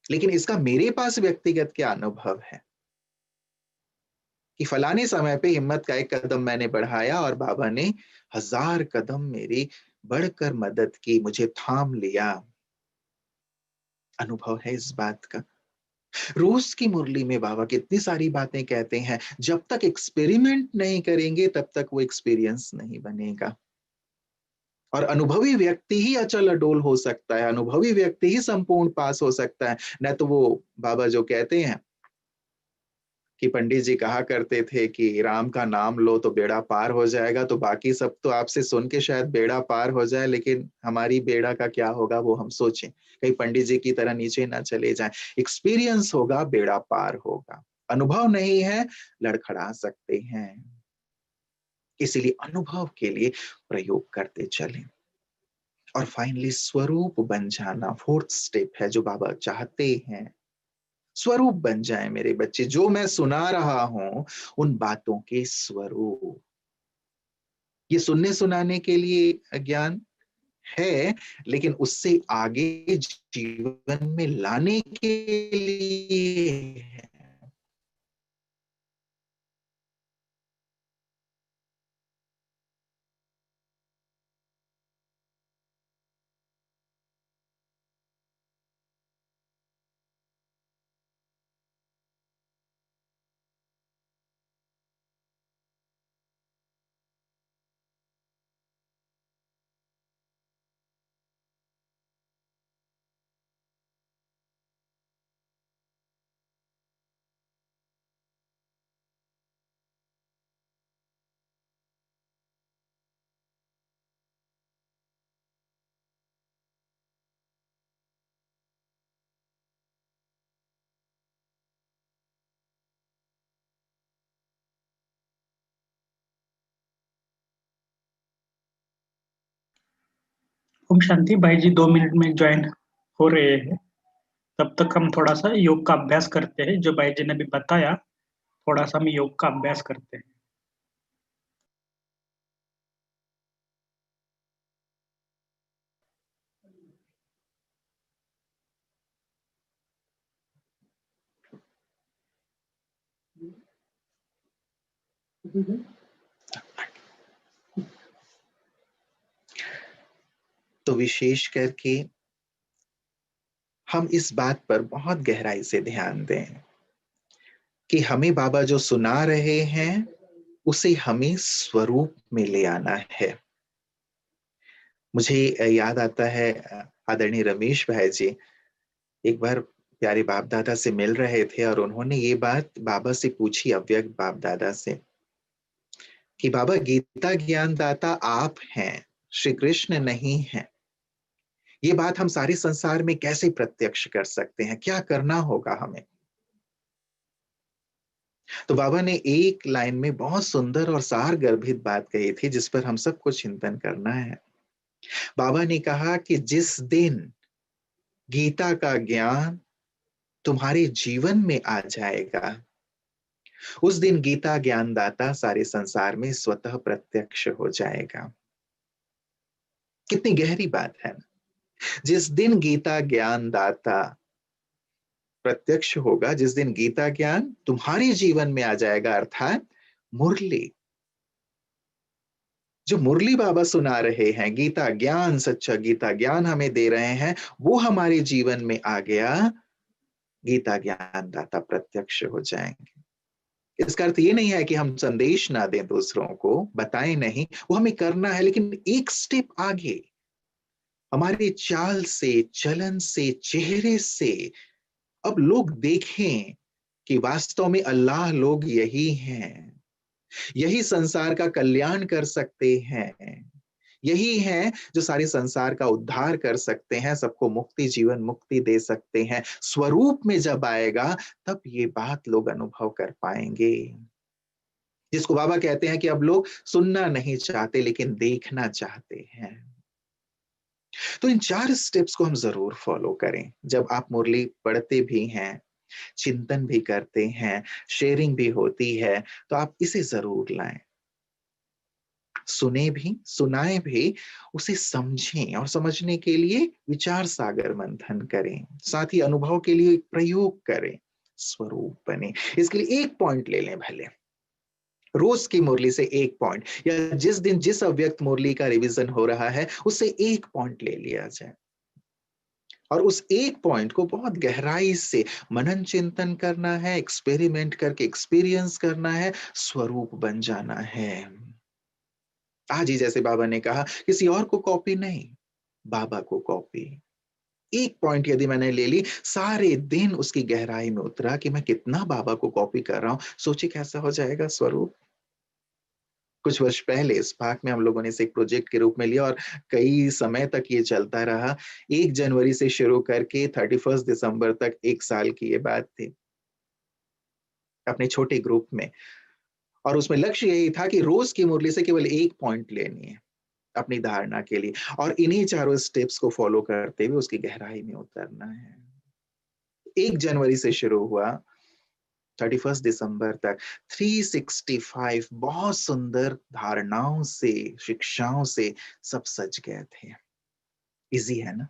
लेकिन इसका मेरे पास व्यक्तिगत क्या अनुभव है कि फलाने समय पे हिम्मत का एक कदम मैंने बढ़ाया और बाबा ने 1000 कदम मेरी बढ़कर मदद की, मुझे थाम लिया। अनुभव है इस बात का। रोज की मुरली में बाबा कितनी सारी बातें कहते हैं, जब तक एक्सपेरिमेंट नहीं करेंगे तब तक वो एक्सपीरियंस नहीं बनेगा। और अनुभवी व्यक्ति ही अचल अडोल हो सकता है, अनुभवी व्यक्ति ही संपूर्ण पास हो सकता है। न तो वो बाबा जो कहते हैं कि पंडित जी कहा करते थे कि राम का नाम लो तो बेड़ा पार हो जाएगा, तो बाकी सब तो आपसे सुन के शायद बेड़ा पार हो जाए, लेकिन हमारी बेड़ा का क्या होगा वो हम सोचें, कहीं पंडित जी की तरह नीचे ना चले जाएं। एक्सपीरियंस होगा, बेड़ा पार होगा। अनुभव नहीं है, लड़खड़ा सकते हैं। इसीलिए अनुभव के लिए प्रयोग करते चलें। और फाइनली स्वरूप बन जाना, फोर्थ स्टेप है जो बाबा चाहते हैं। स्वरूप बन जाए मेरे बच्चे, जो मैं सुना रहा हूं उन बातों के स्वरूप। ये सुनने सुनाने के लिए ज्ञान है, लेकिन उससे आगे जीवन में लाने के लिए है। ओम शांति। भाई जी 2 मिनट में ज्वाइन हो रहे हैं, तब तक हम थोड़ा सा योग का अभ्यास करते हैं। जो भाई जी ने भी बताया, थोड़ा सा हम योग का अभ्यास करते हैं। तो विशेष करके हम इस बात पर बहुत गहराई से ध्यान दें कि हमें बाबा जो सुना रहे हैं उसे हमें स्वरूप में ले आना है। मुझे याद आता है आदरणीय रमेश भाई जी एक बार प्यारे बाप दादा से मिल रहे थे और उन्होंने ये बात बाबा से पूछी, अव्यक्त बाप दादा से, कि बाबा गीता ज्ञान दाता आप हैं, श्री कृष्ण नहीं है। ये बात हम सारे संसार में कैसे प्रत्यक्ष कर सकते हैं, क्या करना होगा हमें? तो बाबा ने एक लाइन में बहुत सुंदर और सार गर्भित बात कही थी जिस पर हम सबको चिंतन करना है। बाबा ने कहा कि जिस दिन गीता का ज्ञान तुम्हारे जीवन में आ जाएगा, उस दिन गीता ज्ञानदाता सारे संसार में स्वतः प्रत्यक्ष हो जाएगा। कितनी गहरी बात है। जिस दिन गीता ज्ञानदाता प्रत्यक्ष होगा, जिस दिन गीता ज्ञान तुम्हारे जीवन में आ जाएगा, अर्थात मुरली, जो मुरली बाबा सुना रहे हैं, गीता ज्ञान, सच्चा गीता ज्ञान हमें दे रहे हैं, वो हमारे जीवन में आ गया, गीता ज्ञान दाता प्रत्यक्ष हो जाएंगे। इसका अर्थ ये नहीं है कि हम संदेश ना दें, दूसरों को बताएं नहीं, वो हमें करना है, लेकिन एक स्टेप आगे हमारे चाल से, चलन से, चेहरे से अब लोग देखें कि वास्तव में अल्लाह लोग यही हैं, यही संसार का कल्याण कर सकते हैं, यही हैं जो सारे संसार का उद्धार कर सकते हैं, सबको मुक्ति, जीवन मुक्ति दे सकते हैं। स्वरूप में जब आएगा तब ये बात लोग अनुभव कर पाएंगे, जिसको बाबा कहते हैं कि अब लोग सुनना नहीं चाहते लेकिन देखना चाहते हैं। तो इन 4 स्टेप्स को हम जरूर फॉलो करें। जब आप मुरली पढ़ते भी हैं, चिंतन भी करते हैं, शेयरिंग भी होती है, तो आप इसे जरूर लाएं। सुने भी, सुनाए भी, उसे समझें और समझने के लिए विचार सागर मंथन करें, साथ ही अनुभव के लिए प्रयोग करें, स्वरूप बने। इसके लिए एक पॉइंट ले लें, भले रोज की मुरली से एक पॉइंट, या जिस दिन जिस अव्यक्त मुरली का रिवीजन हो रहा है उससे एक पॉइंट ले लिया जाए और उस एक पॉइंट को बहुत गहराई से मनन चिंतन करना है, एक्सपेरिमेंट करके एक्सपीरियंस करना है, स्वरूप बन जाना है। आज ही जैसे बाबा ने कहा, किसी और को कॉपी नहीं, बाबा को कॉपी। एक पॉइंट यदि मैंने ले ली, सारे दिन उसकी गहराई में उतरा कि मैं कितना बाबा को कॉपी कर रहा हूं, सोचिए कैसा हो जाएगा स्वरूप। कुछ वर्ष पहले इस पार्क में हम लोगों ने इसे एक प्रोजेक्ट के रूप में लिया और कई समय तक ये चलता रहा। 1 जनवरी से शुरू करके 31 दिसंबर तक 1 साल की ये बात थी। अपने छोटे ग्रुप में, और उसमें लक्ष्य यही था कि रोज की मुरली से केवल 1 पॉइंट लेनी है अपनी धारणा के लिए, और इन्हीं चारों स्टेप्स को फॉलो करते हुए उसकी गहराई में उतरना है। 1 जनवरी से शुरू हुआ, 31 दिसंबर तक 365 बहुत सुंदर धारणाओं से, शिक्षाओं से सब सज गए थे। इजी है ना?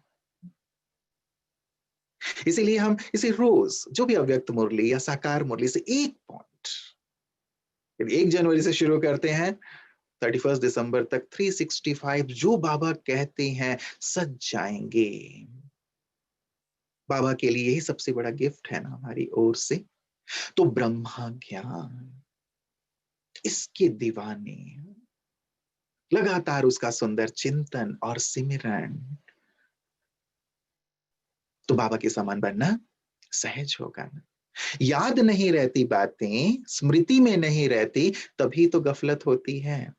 इसीलिए हम इसे रोज जो भी अव्यक्त मुरली या साकार मुरली से 1 पॉइंट, 1 जनवरी से शुरू करते हैं 31 दिसंबर तक 365 जो बाबा कहते हैं सज जाएंगे। बाबा के लिए यही सबसे बड़ा गिफ्ट है ना हमारी ओर से। तो ब्रह्मा ज्ञान, इसके दीवाने, लगातार उसका सुंदर चिंतन और सिमरन, तो बाबा के समान बनना सहज होगा ना। याद नहीं रहती बातें, स्मृति में नहीं रहती, तभी तो गफलत होती है,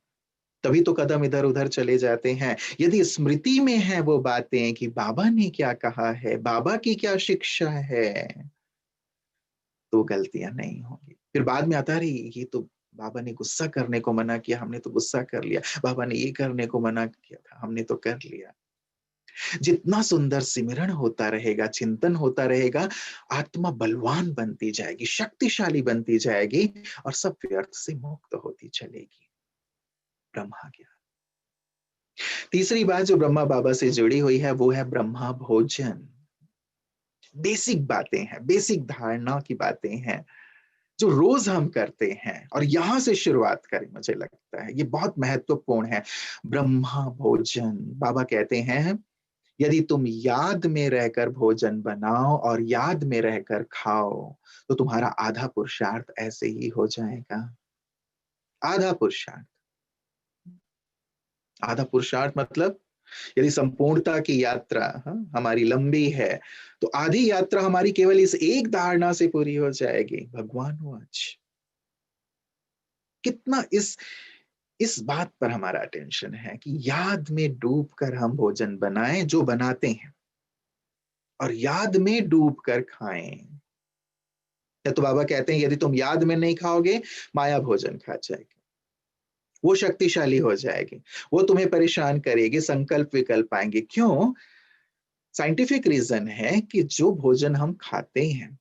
तभी तो कदम इधर उधर चले जाते हैं। यदि स्मृति में है वो बातें कि बाबा ने क्या कहा है, बाबा की क्या शिक्षा है, तो गलतियां नहीं होंगी। फिर बाद में आता रही, ये तो बाबा ने गुस्सा करने को मना किया, हमने तो गुस्सा कर लिया, बाबा ने ये करने को मना किया था, हमने तो कर लिया। जितना सुंदर सिमरण होता रहेगा, चिंतन होता रहेगा, आत्मा बलवान बनती जाएगी, शक्तिशाली बनती जाएगी, और सब व्यर्थ से मुक्त होती चलेगी। ब्रह्मा ज्ञान। तीसरी बात जो ब्रह्मा बाबा से जुड़ी हुई है वो है ब्रह्मा भोजन। बेसिक बातें हैं, बेसिक धारणा की बातें हैं जो रोज हम करते हैं, और यहां से शुरुआत करें, मुझे लगता है ये बहुत महत्वपूर्ण है। ब्रह्मा भोजन, बाबा कहते हैं यदि तुम याद में रहकर भोजन बनाओ और याद में रहकर खाओ, तो तुम्हारा आधा पुरुषार्थ ऐसे ही हो जाएगा। आधा पुरुषार्थ, आधा पुरुषार्थ मतलब यदि संपूर्णता की यात्रा हमारी लंबी है, तो आधी यात्रा हमारी केवल इस एक धारणा से पूरी हो जाएगी, भगवान वाच। कितना इस बात पर हमारा अटेंशन है कि याद में डूबकर हम भोजन बनाएं जो बनाते हैं, और याद में डूबकर खाएं। या तो बाबा कहते हैं यदि तुम याद में नहीं खाओगे, माया भोजन खा जाएगी, वो शक्तिशाली हो जाएगी, वो तुम्हें परेशान करेगी, संकल्प विकल्प आएंगे। क्यों? साइंटिफिक रीजन है कि जो भोजन हम खाते हैं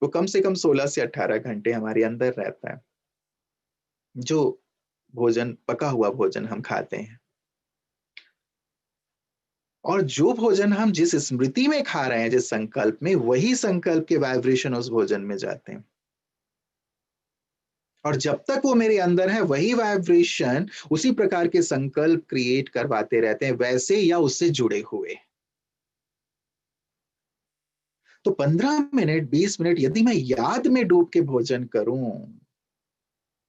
वो कम से कम 16 से 18 घंटे हमारे अंदर रहता है। जो भोजन, पका हुआ भोजन हम खाते हैं, और जो भोजन हम जिस स्मृति में खा रहे हैं, जिस संकल्प में, वही संकल्प के वाइब्रेशन उस भोजन में जाते हैं, और जब तक वो मेरे अंदर है वही वाइब्रेशन उसी प्रकार के संकल्प क्रिएट करवाते रहते हैं, वैसे या उससे जुड़े हुए। तो 15 मिनट 20 मिनट यदि मैं याद में डूब के भोजन करूं,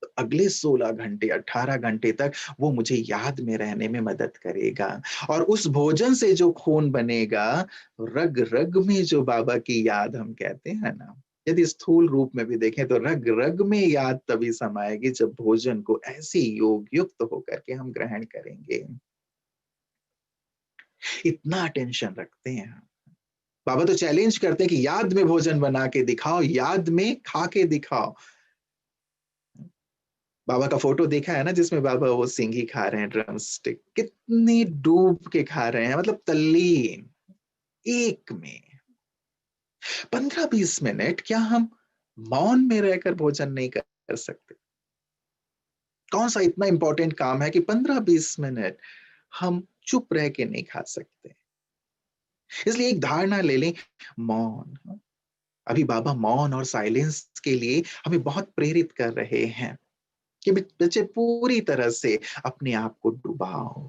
तो अगले 16 घंटे 18 घंटे तक वो मुझे याद में रहने में मदद करेगा। और उस भोजन से जो खून बनेगा, रग रग में जो बाबा की याद हम कहते हैं ना, यदि स्थूल रूप में भी देखें तो रग रग में याद तभी समाएगी जब भोजन को ऐसे योग युक्त होकर के हम ग्रहण करेंगे। इतना अटेंशन रखते हैं बाबा, तो चैलेंज करते हैं कि याद में भोजन बना के दिखाओ, याद में खा के दिखाओ। बाबा का फोटो देखा है ना, जिसमें बाबा वो सिंघी खा रहे हैं, ड्रम स्टिक, कितनी डूब के खा रहे हैं, मतलब तल्लीन एक में। 15-20 मिनट क्या हम मौन में रहकर भोजन नहीं कर सकते? कौन सा इतना इंपॉर्टेंट काम है कि 15-20 मिनट हम चुप रह के नहीं खा सकते? इसलिए एक धारणा ले लें, मौन। अभी बाबा मौन और साइलेंस के लिए हमें बहुत प्रेरित कर रहे हैं कि बच्चे पूरी तरह से अपने आप को डुबाओ,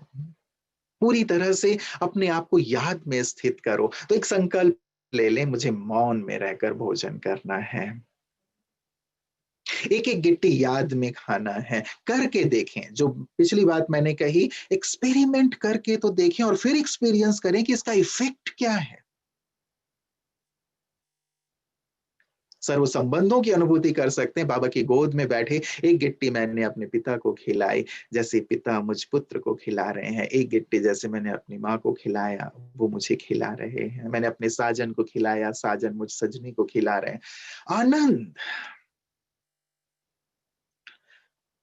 पूरी तरह से अपने आप को याद में स्थित करो। तो एक संकल्प ले लें, मुझे मौन में रहकर भोजन करना है, एक एक गिट्टी याद में खाना है। करके देखें, जो पिछली बात मैंने कही, एक्सपेरिमेंट करके तो देखें, और फिर एक्सपीरियंस करें कि इसका इफेक्ट क्या है। सर्व संबंधों की अनुभूति कर सकते हैं। बाबा की गोद में बैठे एक गिट्टी मैंने अपने पिता को खिलाई, जैसे पिता मुझ पुत्र को खिला रहे हैं। एक गिट्टी जैसे मैंने अपनी माँ को खिलाया, वो मुझे खिला रहे हैं। मैंने अपने साजन को खिलाया, साजन मुझ सजनी को खिला रहे हैं। आनंद।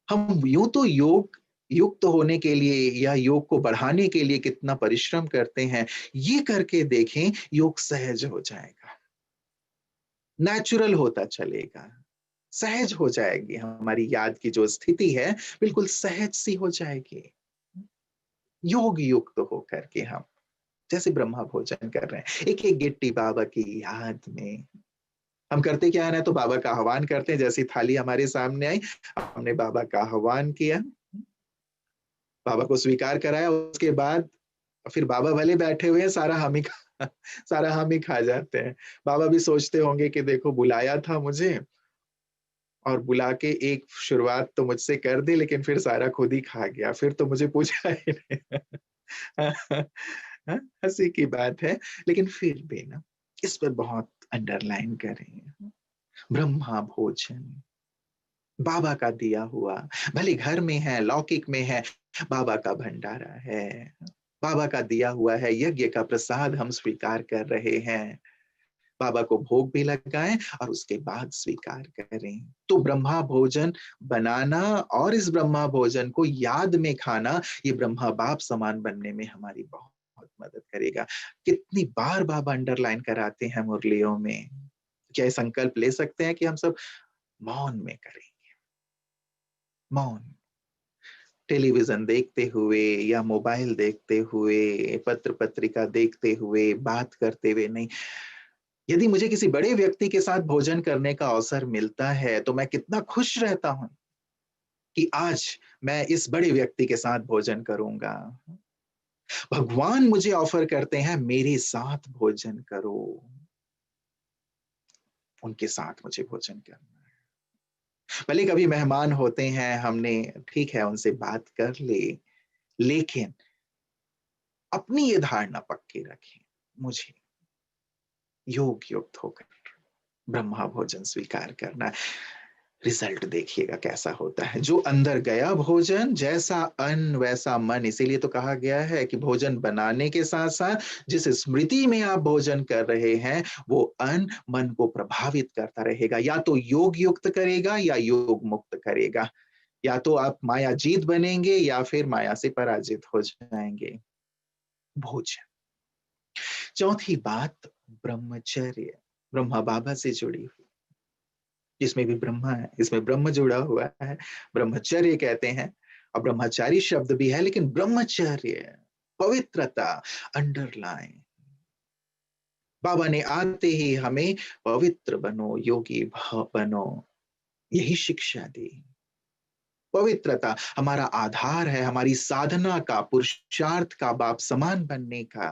हम यूं तो योग युक्त होने के लिए या योग को बढ़ाने के लिए कितना परिश्रम करते हैं, ये करके देखें, योग सहज हो जाएगा, नेचुरल होता चलेगा, सहज हो जाएगी। हमारी याद की जो स्थिति है बिल्कुल सहज सी हो जाएगी, योग युक्त होकर के हम जैसे ब्रह्मा भोजन कर रहे हैं, एक एक गिट्टी बाबा की याद में। हम करते क्या है ना, तो बाबा का आह्वान करते हैं। जैसी थाली हमारे सामने आई, हमने बाबा का आह्वान किया, बाबा को स्वीकार कराया। उसके बाद फिर बाबा भले बैठे हुए हैं, सारा हम ही खा जाते हैं। बाबा भी सोचते होंगे कि देखो बुलाया था मुझे और बुला के एक शुरुआत तो मुझसे कर दी, लेकिन फिर सारा खुद ही खा गया, फिर तो मुझे पूछा ही नहीं। हंसी की बात है, लेकिन फिर भी ना इस पर बहुत अंडरलाइन करें। ब्रह्मा भोजन बाबा का दिया हुआ, भले घर में है, लौकिक में है, बाबा का भंडारा है, बाबा का दिया हुआ है, यज्ञ का प्रसाद हम स्वीकार कर रहे हैं। बाबा को भोग भी लगाएं और उसके बाद स्वीकार करें। तो ब्रह्मा भोजन बनाना और इस ब्रह्मा भोजन को याद में खाना, ये ब्रह्मा बाप समान बनने में हमारी बहुत मदद करेगा। कितनी बार बाबा अंडरलाइन कराते हैं मुरलियों में। क्या ये संकल्प ले सकते हैं कि हम सब मौन में करेंगे? मौन, टेलीविजन देखते हुए या मोबाइल देखते हुए, पत्र पत्रिका देखते हुए, बात करते हुए नहीं। यदि मुझे किसी बड़े व्यक्ति के साथ भोजन करने का अवसर मिलता है, तो मैं कितना खुश रहता हूं कि आज मैं इस बड़े व्यक्ति के साथ भोजन करूंगा। भगवान मुझे ऑफर करते हैं, मेरे साथ भोजन करो, उनके साथ मुझे भोजन करना है। भले कभी मेहमान होते हैं, हमने ठीक है उनसे बात कर ले, लेकिन अपनी ये धारणा पक्की रखें, मुझे योग युक्त होकर ब्रह्मा भोजन स्वीकार करना। रिजल्ट देखिएगा कैसा होता है। जो अंदर गया भोजन, जैसा अन्न वैसा मन। इसीलिए तो कहा गया है कि भोजन बनाने के साथ साथ जिस स्मृति में आप भोजन कर रहे हैं, वो अन्न मन को प्रभावित करता रहेगा, या तो योग युक्त करेगा या योग मुक्त करेगा। या तो आप माया जीत बनेंगे या फिर माया से पराजित हो जाएंगे। भोजन। चौथी बात, ब्रह्मचर्य, ब्रह्मा बाबा से जुड़ी हुई, जिसमें भी ब्रह्मा है इसमें ब्रह्म जुड़ा हुआ है, ब्रह्मचर्य कहते हैं। और ब्रह्मचारी शब्द भी है, लेकिन ब्रह्मचर्य, पवित्रता, अंडरलाइन। बाबा ने आते ही हमें पवित्र बनो, योगी बनो, यही शिक्षा दी। पवित्रता हमारा आधार है, हमारी साधना का, पुरुषार्थ का, बाप समान बनने का।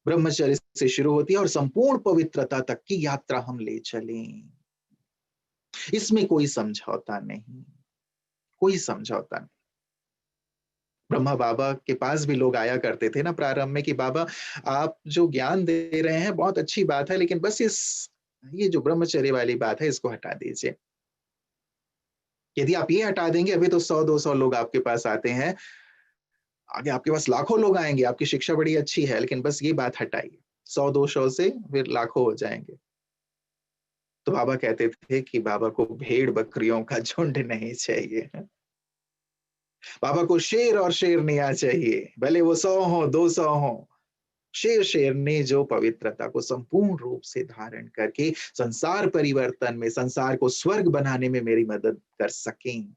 ब्रह्मचर्य से शुरू होती है और संपूर्ण पवित्रता तक की यात्रा हम ले चलें। इसमें कोई समझौता नहीं, कोई समझौता नहीं। ब्रह्मा बाबा के पास भी लोग आया करते थे ना प्रारंभ में कि बाबा आप जो ज्ञान दे रहे हैं बहुत अच्छी बात है, लेकिन बस ये जो ब्रह्मचर्य वाली बात है इसको हटा दीजिए। यदि आप ये हटा देंगे, अभी तो 100-200 लोग आपके पास आते हैं, आगे आपके पास लाखों लोग आएंगे। आपकी शिक्षा बड़ी अच्छी है, लेकिन बस ये बात हटाइए, 100-200 से फिर लाखों हो जाएंगे। तो बाबा कहते थे कि बाबा को भेड़ बकरियों का झुंड नहीं चाहिए, बाबा को शेर और शेरनियां चाहिए, भले वो 100 हो 200 हो। शेर शेरनी जो पवित्रता को संपूर्ण रूप से धारण करके संसार परिवर्तन में, संसार को स्वर्ग बनाने में मेरी मदद कर सकें।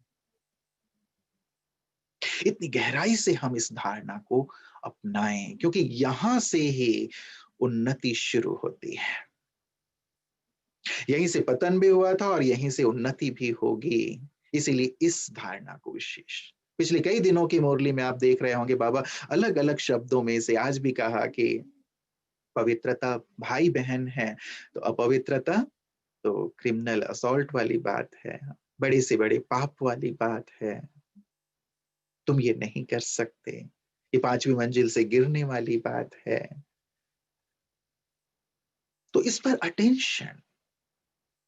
इतनी गहराई से हम इस धारणा को अपनाएं, क्योंकि यहां से ही उन्नति शुरू होती है। यहीं से पतन भी हुआ था और यहीं से उन्नति भी होगी। इसीलिए इस धारणा को विशेष पिछले कई दिनों की मुरली में आप देख रहे होंगे, बाबा अलग अलग शब्दों में से आज भी कहा कि पवित्रता भाई बहन है, तो अपवित्रता तो क्रिमिनल असॉल्ट वाली बात है, बड़े से बड़े पाप वाली बात है। तुम ये नहीं कर सकते, ये 5वीं मंजिल से गिरने वाली बात है। तो इस पर अटेंशन,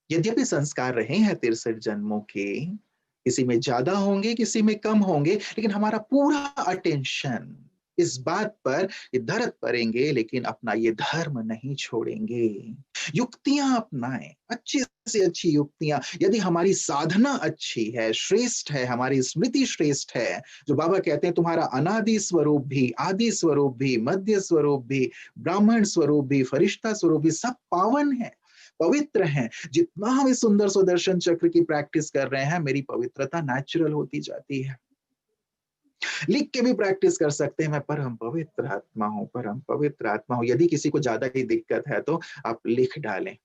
यद्यपि संस्कार रहे हैं 63 जन्मों के, किसी में ज्यादा होंगे, किसी में कम होंगे, लेकिन हमारा पूरा अटेंशन इस बात पर धरत पड़ेंगे, लेकिन अपना ये धर्म नहीं छोड़ेंगे। युक्तियां अपनाएं, अच्छी से अच्छी युक्तियां। यदि हमारी साधना अच्छी है, श्रेष्ठ है, हमारी स्मृति श्रेष्ठ है, जो बाबा कहते हैं तुम्हारा अनादि स्वरूप भी, आदि स्वरूप भी, मध्य स्वरूप भी, ब्राह्मण स्वरूप भी, फरिश्ता स्वरूप भी, सब पावन है, पवित्र हैं। जितना हम इस सुंदर सुदर्शन चक्र की प्रैक्टिस कर रहे हैं, मेरी पवित्रता नेचुरल होती जाती है। लिख के भी प्रैक्टिस कर सकते हैं, मैं परम पवित्र आत्मा हूं, परम पवित्र आत्मा हूं। यदि किसी को ज्यादा ही दिक्कत है तो आप लिख डालें,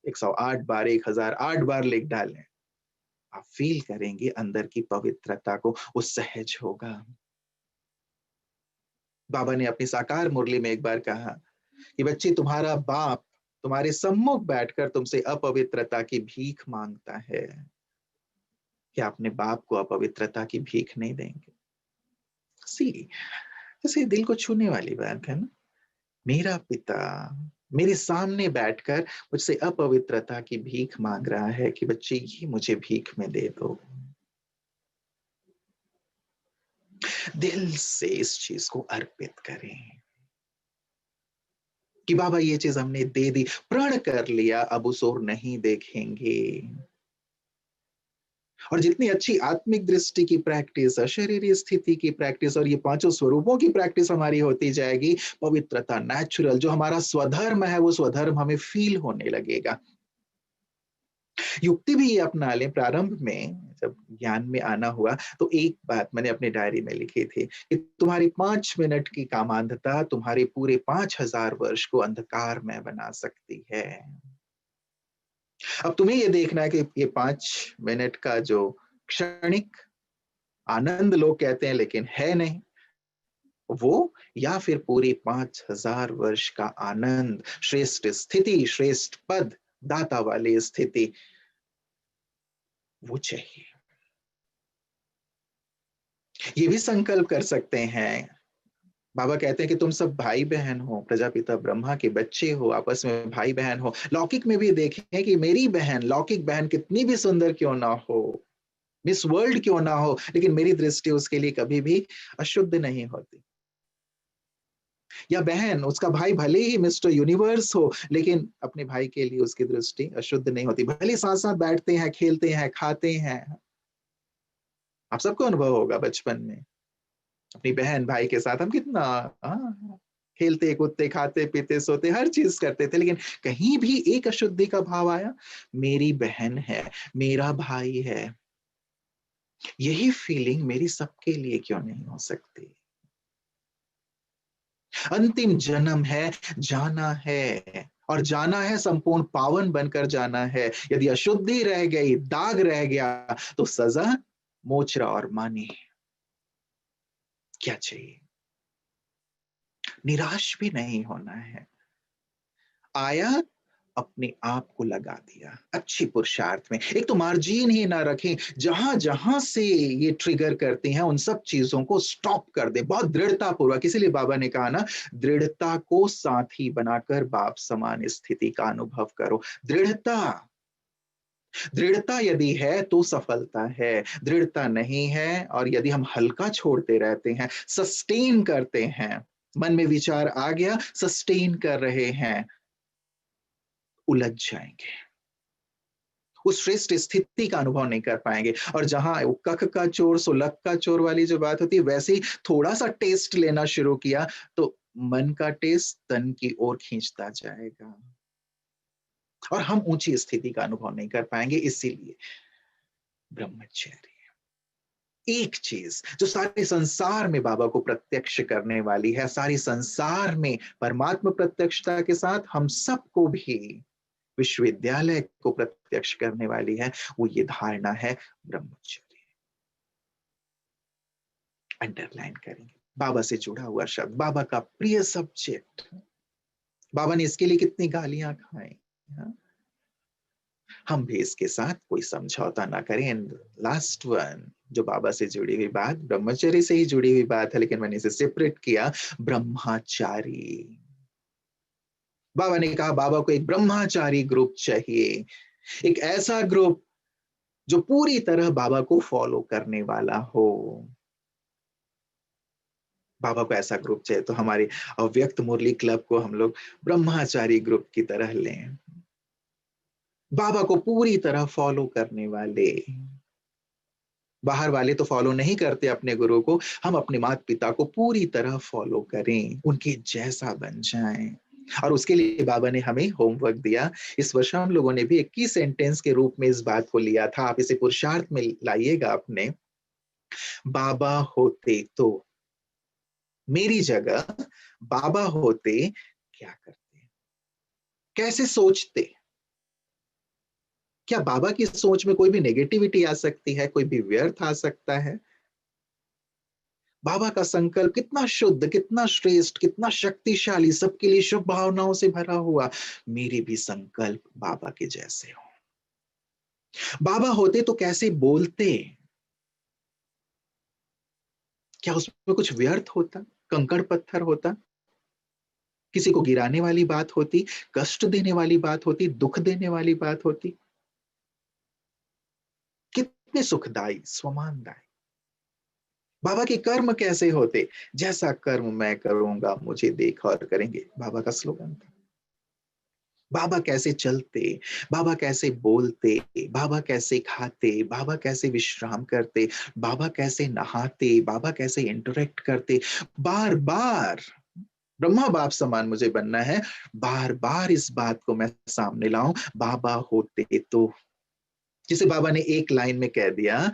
108 बार, 1008 बार लिख डालें। आप फील करेंगे अंदर की पवित्रता को, वो सहज होगा। बाबा ने अपनी साकार मुरली में एक बार कहा कि बच्चे, तुम्हारा बाप तुम्हारे सम्मुख बैठकर तुमसे अपवित्रता की भीख मांगता है, क्या अपने बाप को अपवित्रता की भीख नहीं देंगे? ऐसे दिल को छूने वाली बात है ना। मेरा पिता मेरे सामने बैठकर मुझसे अपवित्रता की भीख मांग रहा है कि बच्चे ये मुझे भीख में दे दो। दिल से इस चीज को अर्पित करें कि बाबा ये चीज हमने दे दी, प्रण कर लिया, अब उस ओर नहीं देखेंगे। और जितनी अच्छी आत्मिक दृष्टि की प्रैक्टिस, अशरीरी स्थिति की प्रैक्टिस और ये पांचों स्वरूपों की प्रैक्टिस हमारी होती जाएगी, पवित्रता नेचुरल, जो हमारा स्वधर्म है वो स्वधर्म हमें फील होने लगेगा। युक्ति भी ये अपना लें। प्रारंभ में जब ज्ञान में आना हुआ तो एक बात मैंने अपनी डायरी में लिखी थी कि तुम्हारी 5 मिनट की कामांधता तुम्हारे पूरे 5000 वर्ष को अंधकार में बना सकती है। अब तुम्हें ये देखना है कि ये 5 मिनट का जो क्षणिक आनंद लोग कहते हैं लेकिन है नहीं वो, या फिर पूरी 5000 वर्ष का आनंद, श्रेष्ठ स्थिति, श्रेष्ठ पद, दाता वाली स्थिति, वो चाहिए। ये भी संकल्प कर सकते हैं। बाबा कहते हैं कि तुम सब भाई बहन हो, प्रजापिता ब्रह्मा के बच्चे हो, आपस में भाई बहन हो। लौकिक में भी देखें कि मेरी बहन, लौकिक बहन कितनी भी सुंदर क्यों ना हो, मिस वर्ल्ड क्यों ना हो, लेकिन मेरी दृष्टि उसके लिए कभी भी अशुद्ध नहीं होती। या बहन, उसका भाई भले ही मिस्टर यूनिवर्स हो, लेकिन अपने भाई के लिए उसकी दृष्टि अशुद्ध नहीं होती। भले साथ साथ बैठते हैं, खेलते हैं, खाते हैं। आप सबको अनुभव होगा बचपन में अपनी बहन भाई के साथ हम कितना खेलते कूदते, खाते पीते, सोते, हर चीज करते थे, लेकिन कहीं भी एक अशुद्धि का भाव आया, मेरी बहन है, मेरा भाई है, यही फीलिंग मेरी सबके लिए क्यों नहीं हो सकती? अंतिम जन्म है, जाना है, और जाना है संपूर्ण पावन बनकर जाना है। यदि अशुद्धि रह गई, दाग रह गया, तो सजा मोचरा और मानी। क्या चाहिए? निराश भी नहीं होना है। आया, अपने आप को लगा दिया अच्छी पुरुषार्थ में। एक तो मार्जिन ही ना रखें, जहां जहां से ये ट्रिगर करते हैं उन सब चीजों को स्टॉप कर दे बहुत दृढ़ता पूर्वक। इसीलिए बाबा ने कहा ना, दृढ़ता को साथी बनाकर बाप समान स्थिति का अनुभव करो। दृढ़ता यदि है तो सफलता है, दृढ़ता नहीं है और यदि हम हल्का छोड़ते रहते हैं, सस्टेन करते हैं, मन में विचार आ गया, सस्टेन कर रहे हैं, उलझ जाएंगे, उस श्रेष्ठ स्थिति का अनुभव नहीं कर पाएंगे। और जहां कख का चोर सो लक का चोर वाली जो बात होती है, वैसे ही थोड़ा सा टेस्ट लेना शुरू किया तो मन का टेस्ट तन की ओर खींचता जाएगा और हम ऊंची स्थिति का अनुभव नहीं कर पाएंगे। इसीलिए ब्रह्मचर्य एक चीज जो सारे संसार में बाबा को प्रत्यक्ष करने वाली है, सारे संसार में परमात्मा प्रत्यक्षता के साथ हम सबको भी विश्वविद्यालय को प्रत्यक्ष करने वाली है, वो ये धारणा है ब्रह्मचर्य। अंडरलाइन करेंगे, बाबा से जुड़ा हुआ शब्द, बाबा का प्रिय सब्जेक्ट। बाबा ने इसके लिए कितनी गालियां खाई, हम भी इसके साथ कोई समझौता ना करें। लास्ट वन, जो बाबा से जुड़ी हुई बात, ब्रह्मचर्य से ही जुड़ी हुई बात है, लेकिन मैंने इसे सेपरेट किया, ब्रह्मचारी। बाबा ने कहा बाबा को एक ब्रह्मचारी ग्रुप चाहिए। एक ऐसा ग्रुप जो पूरी तरह बाबा को फॉलो करने वाला हो। बाबा को ऐसा ग्रुप चाहिए तो हमारे अव्यक्त मुरली क्लब को हम लोग ब्रह्मचारी ग्रुप की तरह लें, बाबा को पूरी तरह फॉलो करने वाले। बाहर वाले तो फॉलो नहीं करते अपने गुरु को, हम अपने माता पिता को पूरी तरह फॉलो करें, उनके जैसा बन जाएं। और उसके लिए बाबा ने हमें होमवर्क दिया। इस वर्ष हम लोगों ने भी 21 सेंटेंस के रूप में इस बात को लिया था। आप इसे पुरुषार्थ में लाइएगा अपने। बाबा होते तो, मेरी जगह बाबा होते क्या करते, कैसे सोचते? क्या बाबा की सोच में कोई भी नेगेटिविटी आ सकती है, कोई भी व्यर्थ आ सकता है? बाबा का संकल्प कितना शुद्ध, कितना श्रेष्ठ, कितना शक्तिशाली, सबके लिए शुभ भावनाओं से भरा हुआ। मेरे भी संकल्प बाबा के जैसे हो। बाबा होते तो कैसे बोलते? क्या उसमें कुछ व्यर्थ होता, कंकड़ पत्थर होता, किसी को गिराने वाली बात होती, कष्ट देने वाली बात होती, दुख देने वाली बात होती? कितने सुखदाई, स्वमानदायी। बाबा के कर्म कैसे होते? जैसा कर्म मैं करूंगा मुझे देख और करेंगे, बाबा का स्लोगन था। बाबा कैसे चलते, बाबा कैसे बोलते, बाबा कैसे खाते, बाबा कैसे विश्राम करते, बाबा कैसे नहाते, बाबा कैसे इंटरेक्ट करते। बार बार ब्रह्मा बाप समान मुझे बनना है, बार बार इस बात को मैं सामने लाऊं, बाबा होते तो। जिसे बाबा ने एक लाइन में कह दिया,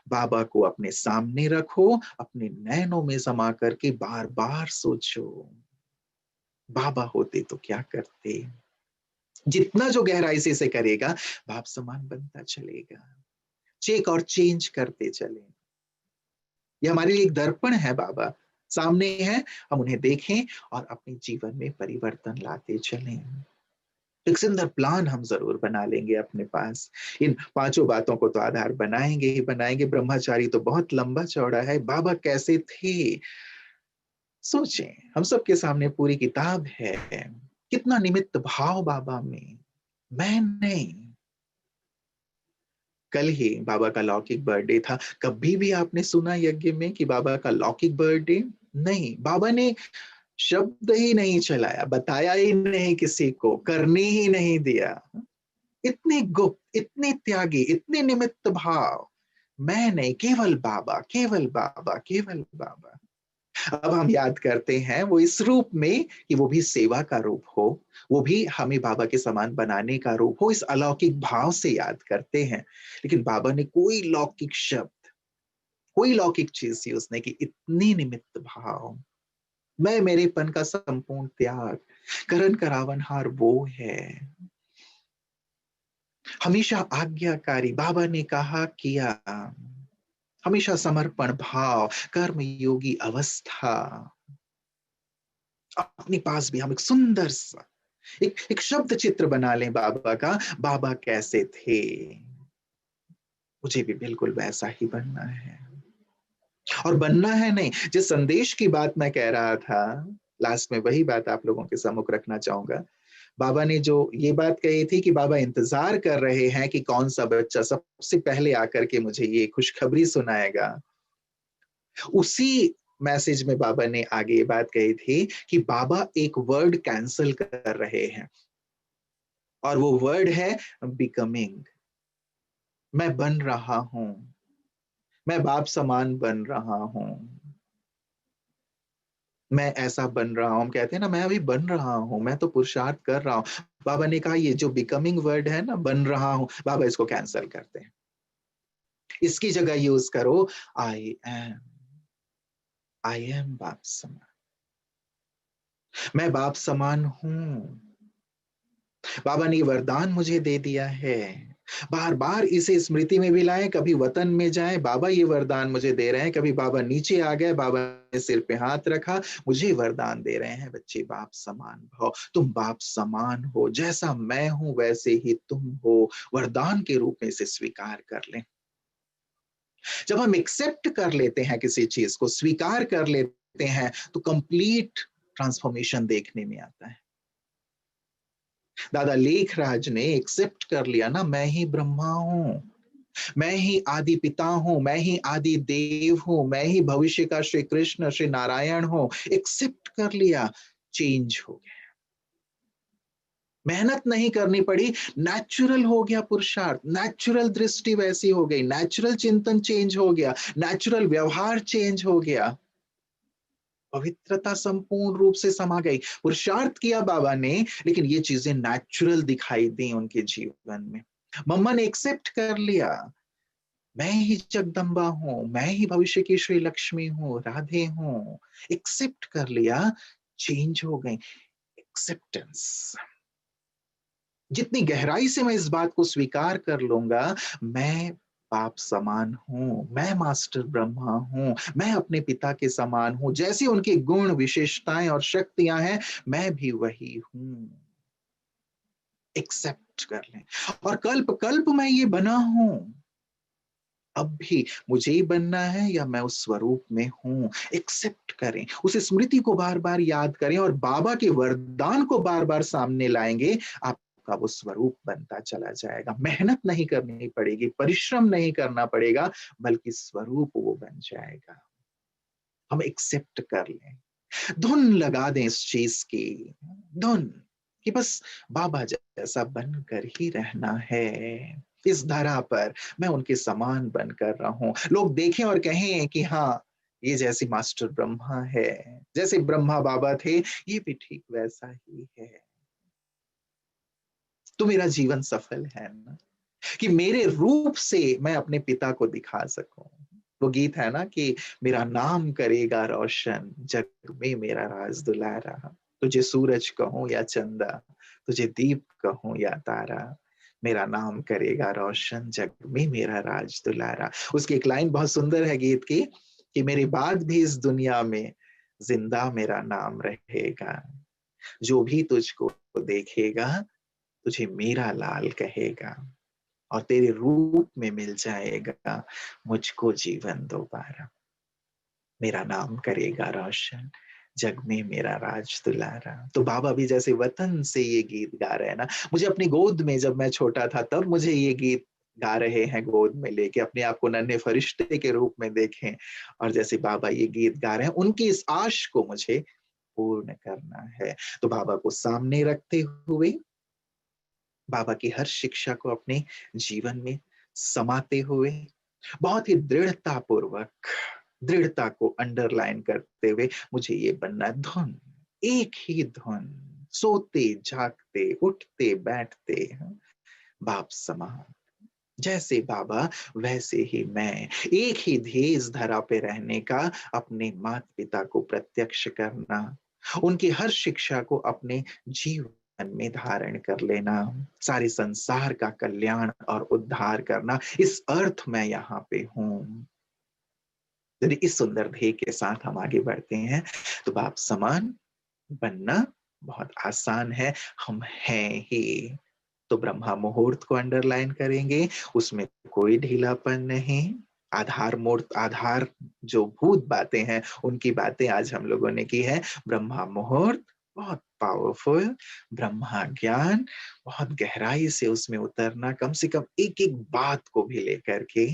बाबा को अपने सामने रखो, अपने नैनों में समा करके बार बार सोचो, बाबा होते तो क्या करते। जितना जो गहराई से इसे करेगा, बाप समान बनता चलेगा, चेक और चेंज करते चले। ये हमारे लिए एक दर्पण है, बाबा सामने है, हम उन्हें देखें और अपने जीवन में परिवर्तन लाते चलें। एक सुंदर प्लान हम जरूर बना लेंगे अपने पास। इन पांचों बातों को तो आधार बनाएंगे ही बनाएंगे। ब्रह्मचारी तो बहुत लंबा चौड़ा है। बाबा कैसे थे सोचें, हम सबके सामने पूरी किताब है। कितना निमित्त भाव बाबा में, मैं नहीं। कल ही बाबा का लौकिक बर्थडे था। कभी भी आपने सुना यज्ञ में कि बाबा का लौकिक बर्थडे? नहीं, बाबा ने शब्द ही नहीं चलाया, बताया ही नहीं, किसी को करने ही नहीं दिया। इतने गुप्त, इतने त्यागी, इतने निमित्त भाव। मैं नहीं, केवल बाबा, केवल बाबा, केवल बाबा। अब हम याद करते हैं वो इस रूप में कि वो भी सेवा का रूप हो, वो भी हमें बाबा के समान बनाने का रूप हो, इस अलौकिक भाव से याद करते हैं। लेकिन बाबा ने कोई लौकिक शब्द, कोई लौकिक चीज यूज नहीं की। इतनी निमित्त भाव, मैं मेरेपन का संपूर्ण त्याग, करण करावनहार वो है। हमेशा आज्ञाकारी, बाबा ने कहा किया। हमेशा समर्पण भाव, कर्म योगी अवस्था। अपने पास भी हम एक सुंदर सा एक शब्द चित्र बना लें बाबा का। बाबा कैसे थे, मुझे भी बिल्कुल वैसा ही बनना है। और बनना है नहीं, जिस संदेश की बात मैं कह रहा था, लास्ट में वही बात आप लोगों के सम्मुख रखना चाहूंगा। बाबा ने जो ये बात कही थी कि बाबा इंतजार कर रहे हैं कि कौन सा बच्चा सबसे पहले आकर के मुझे ये खुशखबरी सुनाएगा। उसी मैसेज में बाबा ने आगे ये बात कही थी कि बाबा एक वर्ड कैंसल कर रहे हैं, और वो वर्ड है बिकमिंग। मैं बन रहा हूं, मैं बाप समान बन रहा हूं, मैं ऐसा बन रहा हूं। हम कहते हैं ना, मैं अभी बन रहा हूं, मैं तो पुरुषार्थ कर रहा हूं। बाबा ने कहा ये जो बिकमिंग वर्ड है ना, बन रहा हूं, बाबा इसको कैंसल करते हैं। इसकी जगह यूज करो आई एम। आई एम बाप समान, मैं बाप समान हूं। बाबा ने वरदान मुझे दे दिया है। बार बार इसे स्मृति में भी लाएं, कभी वतन में जाएं, बाबा ये वरदान मुझे दे रहे हैं। कभी बाबा नीचे आ गए, बाबा ने सिर पे हाथ रखा, मुझे वरदान दे रहे हैं, बच्चे बाप समान भव। तुम बाप समान हो, जैसा मैं हूं वैसे ही तुम हो। वरदान के रूप में इसे स्वीकार कर लें। जब हम एक्सेप्ट कर लेते हैं किसी चीज को, स्वीकार कर लेते हैं, तो कंप्लीट ट्रांसफॉर्मेशन देखने में आता है। दादा लेखराज ने एक्सेप्ट कर लिया ना, मैं ही ब्रह्मा हूं, मैं ही आदि पिता हूं, मैं ही आदि देव हूं, मैं ही भविष्य का श्री कृष्ण श्री नारायण हूं। एक्सेप्ट कर लिया, चेंज हो गया। मेहनत नहीं करनी पड़ी, नेचुरल हो गया पुरुषार्थ, नेचुरल दृष्टि वैसी हो गई, नेचुरल चिंतन चेंज हो गया, नेचुरल व्यवहार चेंज हो गया, पवित्रता संपूर्ण रूप से समा गई। पुरुषार्थ किया बाबा ने, लेकिन ये चीजें नेचुरल दिखाई दी उनके जीवन में। मम्मा ने एक्सेप्ट कर लिया, मैं ही जगदम्बा हूं, मैं ही भविष्य की श्री लक्ष्मी हूं, राधे हूं। एक्सेप्ट कर लिया, चेंज हो गई। एक्सेप्टेंस, जितनी गहराई से मैं इस बात को स्वीकार कर लूंगा, मैं बाप समान हूं, मैं मास्टर ब्रह्मा हूं, मैं अपने पिता के समान हूं, जैसे उनके गुण विशेषताएं और शक्तियां हैं, मैं भी वही हूं। एक्सेप्ट कर लें। और कल्प कल्प मैं ये बना हूं, अब भी मुझे ही बनना है या मैं उस स्वरूप में हूं। एक्सेप्ट करें, उस स्मृति को बार बार याद करें और बाबा के वरदान को बार बार सामने लाएंगे, आपका वो स्वरूप बनता चला जाएगा। मेहनत नहीं करनी पड़ेगी, परिश्रम नहीं करना पड़ेगा, बल्कि स्वरूप वो बन जाएगा। हम एक्सेप्ट कर लें, धुन लगा दें इस चीज की, धुन कि बस बाबा जैसा बनकर ही रहना है इस धरा पर, मैं उनके समान बनकर रहूं। लोग देखें और कहें कि हाँ, ये जैसी मास्टर ब्रह्मा है, जैसे ब्रह्मा बाबा थे, ये भी ठीक वैसा ही है। तो मेरा जीवन सफल है ना, कि मेरे रूप से मैं अपने पिता को दिखा सकूं। वो गीत है ना कि मेरा नाम करेगा रोशन, जग में मेरा राज दुलारा, तुझे सूरज कहूं या चंदा, तुझे दीप कहूं या तारा, मेरा नाम करेगा रोशन, जग में मेरा राज दुलारा। उसकी एक लाइन बहुत सुंदर है गीत की, कि मेरे बाद भी इस दुनिया में जिंदा मेरा नाम रहेगा, जो भी तुझको देखेगा तुझे मेरा लाल कहेगा, और तेरे रूप में मिल जाएगा मुझको जीवन दोबारा, मेरा नाम करेगा रोशन, जग में मेरा राज दुलारा। तो बाबा भी जैसे वतन से ये गीत गा रहे हैं ना, मुझे अपनी गोद में, जब मैं छोटा था तब मुझे ये गीत गा रहे हैं गोद में लेके, अपने आप को नन्हे फरिश्ते के रूप में देखें, और जैसे बाबा ये गीत गा रहे हैं, उनकी इस आश को मुझे पूर्ण करना है। तो बाबा को सामने रखते हुए, बाबा की हर शिक्षा को अपने जीवन में समाते हुए, बहुत ही दृढ़ता पूर्वक, दृढ़ता को अंडरलाइन करते हुए, मुझे ये बनना है, धुन, एक ही धुन, सोते जागते उठते बैठते, बाप समान, जैसे बाबा वैसे ही मैं, एक ही ध्येय इस धरा पे रहने का, अपने माता पिता को प्रत्यक्ष करना, उनकी हर शिक्षा को अपने जीवन में धारण कर लेना, सारे संसार का कल्याण और उद्धार करना, इस अर्थ में यहाँ पे हूं। यदि इस सुंदर ध्येय के साथ हम आगे बढ़ते हैं, तो बाप समान बनना बहुत आसान है, हम हैं ही। तो ब्रह्मा मुहूर्त को अंडरलाइन करेंगे, उसमें कोई ढीलापन नहीं। आधार मूर्त, आधार जो भूत बातें हैं, उनकी बातें आज हम लोगों ने की है। ब्रह्मा मुहूर्त बहुत पावरफुल, ब्रह्मा ज्ञान बहुत गहराई से उसमें उतरना, कम से कम एक एक बात को भी लेकर के।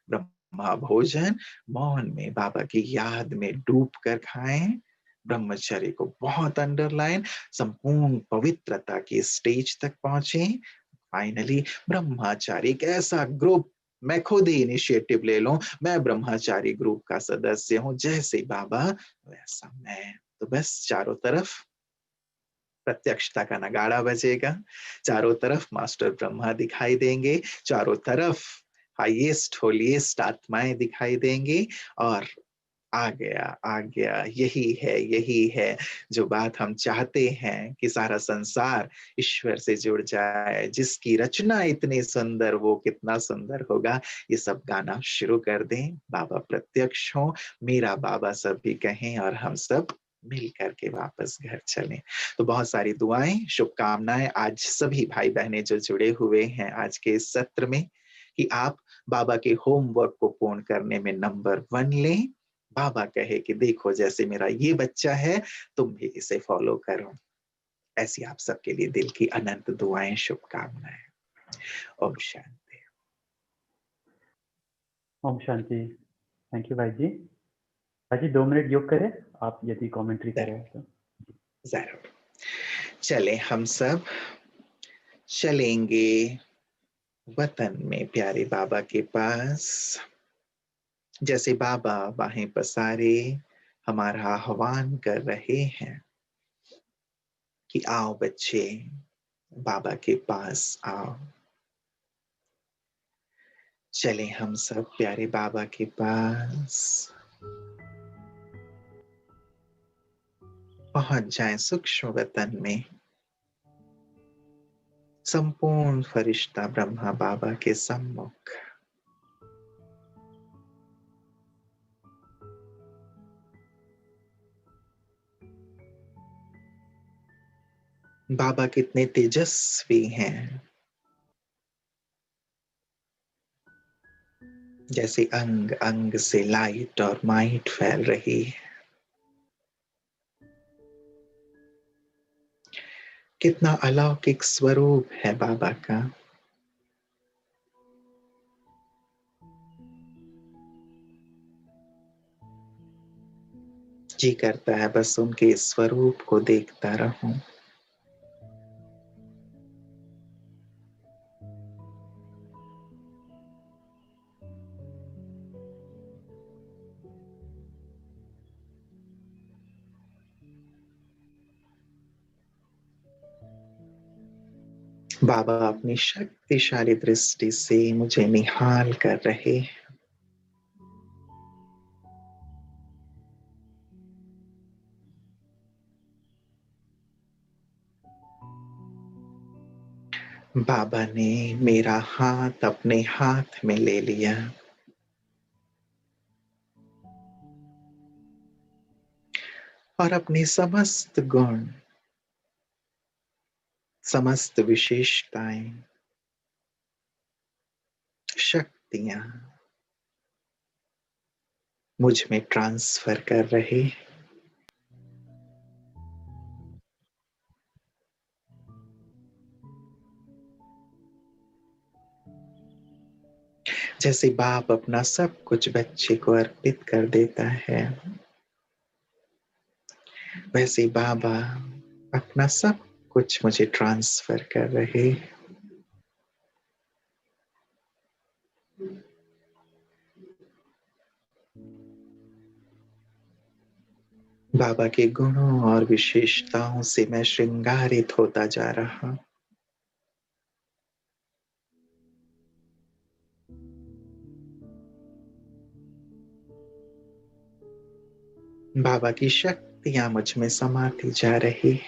ब्रह्मा भोजन मौन में बाबा की याद में डूब कर खाएं। ब्रह्मचर्य को बहुत अंडरलाइन, संपूर्ण पवित्रता की स्टेज तक पहुंचे। फाइनली ब्रह्मचारी एक ऐसा ग्रुप, मैं खुद ही इनिशिएटिव ले लूं, मैं ब्रह्मचारी ग्रुप का सदस्य हूं, जैसे बाबा वैसा मैं। तो बस चारों तरफ प्रत्यक्षता का नगाड़ा बजेगा, चारों तरफ मास्टर ब्रह्मा दिखाई देंगे, चारों तरफ हाईएस्ट होलीएस्ट आत्माएं दिखाई देंगी, और आ गया आ गया, यही है जो बात हम चाहते हैं, कि सारा संसार ईश्वर से जुड़ जाए। जिसकी रचना इतनी सुंदर, वो कितना सुंदर होगा। ये सब गाना शुरू कर दें, बाबा प्रत्यक्ष हो, मेरा बाबा सभी कहें, और हम सब मिल करके वापस घर चलें। तो बहुत सारी दुआएं, शुभकामनाएं आज सभी भाई बहनें जो जुड़े हुए हैं आज के इस सत्र में, कि आप बाबा के होमवर्क को पूर्ण करने में नंबर 1 लें। बाबा कहे कि देखो, जैसे मेरा ये बच्चा है, तुम भी इसे फॉलो करो। ऐसी आप सबके लिए दिल की अनंत दुआएं, शुभकामनाएं। ओम शांति। ओम शांति। थैंक यू भाई जी। भाई जी 2 मिनट योग करें आप, यदि कमेंट्री करें तो। जरूर। चले हम सब चलेंगे वतन में प्यारे बाबा के पास। जैसे बाबा बाहें पसारे हमारा आह्वान कर रहे हैं कि आओ बच्चे, बाबा के पास आओ। चले हम सब प्यारे बाबा के पास, पहुंच जाएं सूक्ष्म वतन में। संपूर्ण फरिश्ता ब्रह्मा बाबा के सम्मुख। बाबा कितने तेजस्वी हैं, जैसे अंग अंग से लाइट और माइट फैल रही है। कितना अलौकिक स्वरूप है बाबा का। जी करता है बस उनके स्वरूप को देखता रहूं। बाबा अपनी शक्तिशाली दृष्टि से मुझे निहाल कर रहे हैं। बाबा ने मेरा हाथ अपने हाथ में ले लिया और अपने समस्त गुण, समस्त विशेषताएं, शक्तियां मुझ में ट्रांसफर कर रहे। जैसे बाप अपना सब कुछ बच्चे को अर्पित कर देता है, वैसे बाबा अपना सब कुछ मुझे ट्रांसफर कर रहे। बाबा के गुणों और विशेषताओं से मैं श्रृंगारित होता जा रहा। बाबा की शक्तियां मुझ में समाती जा रही।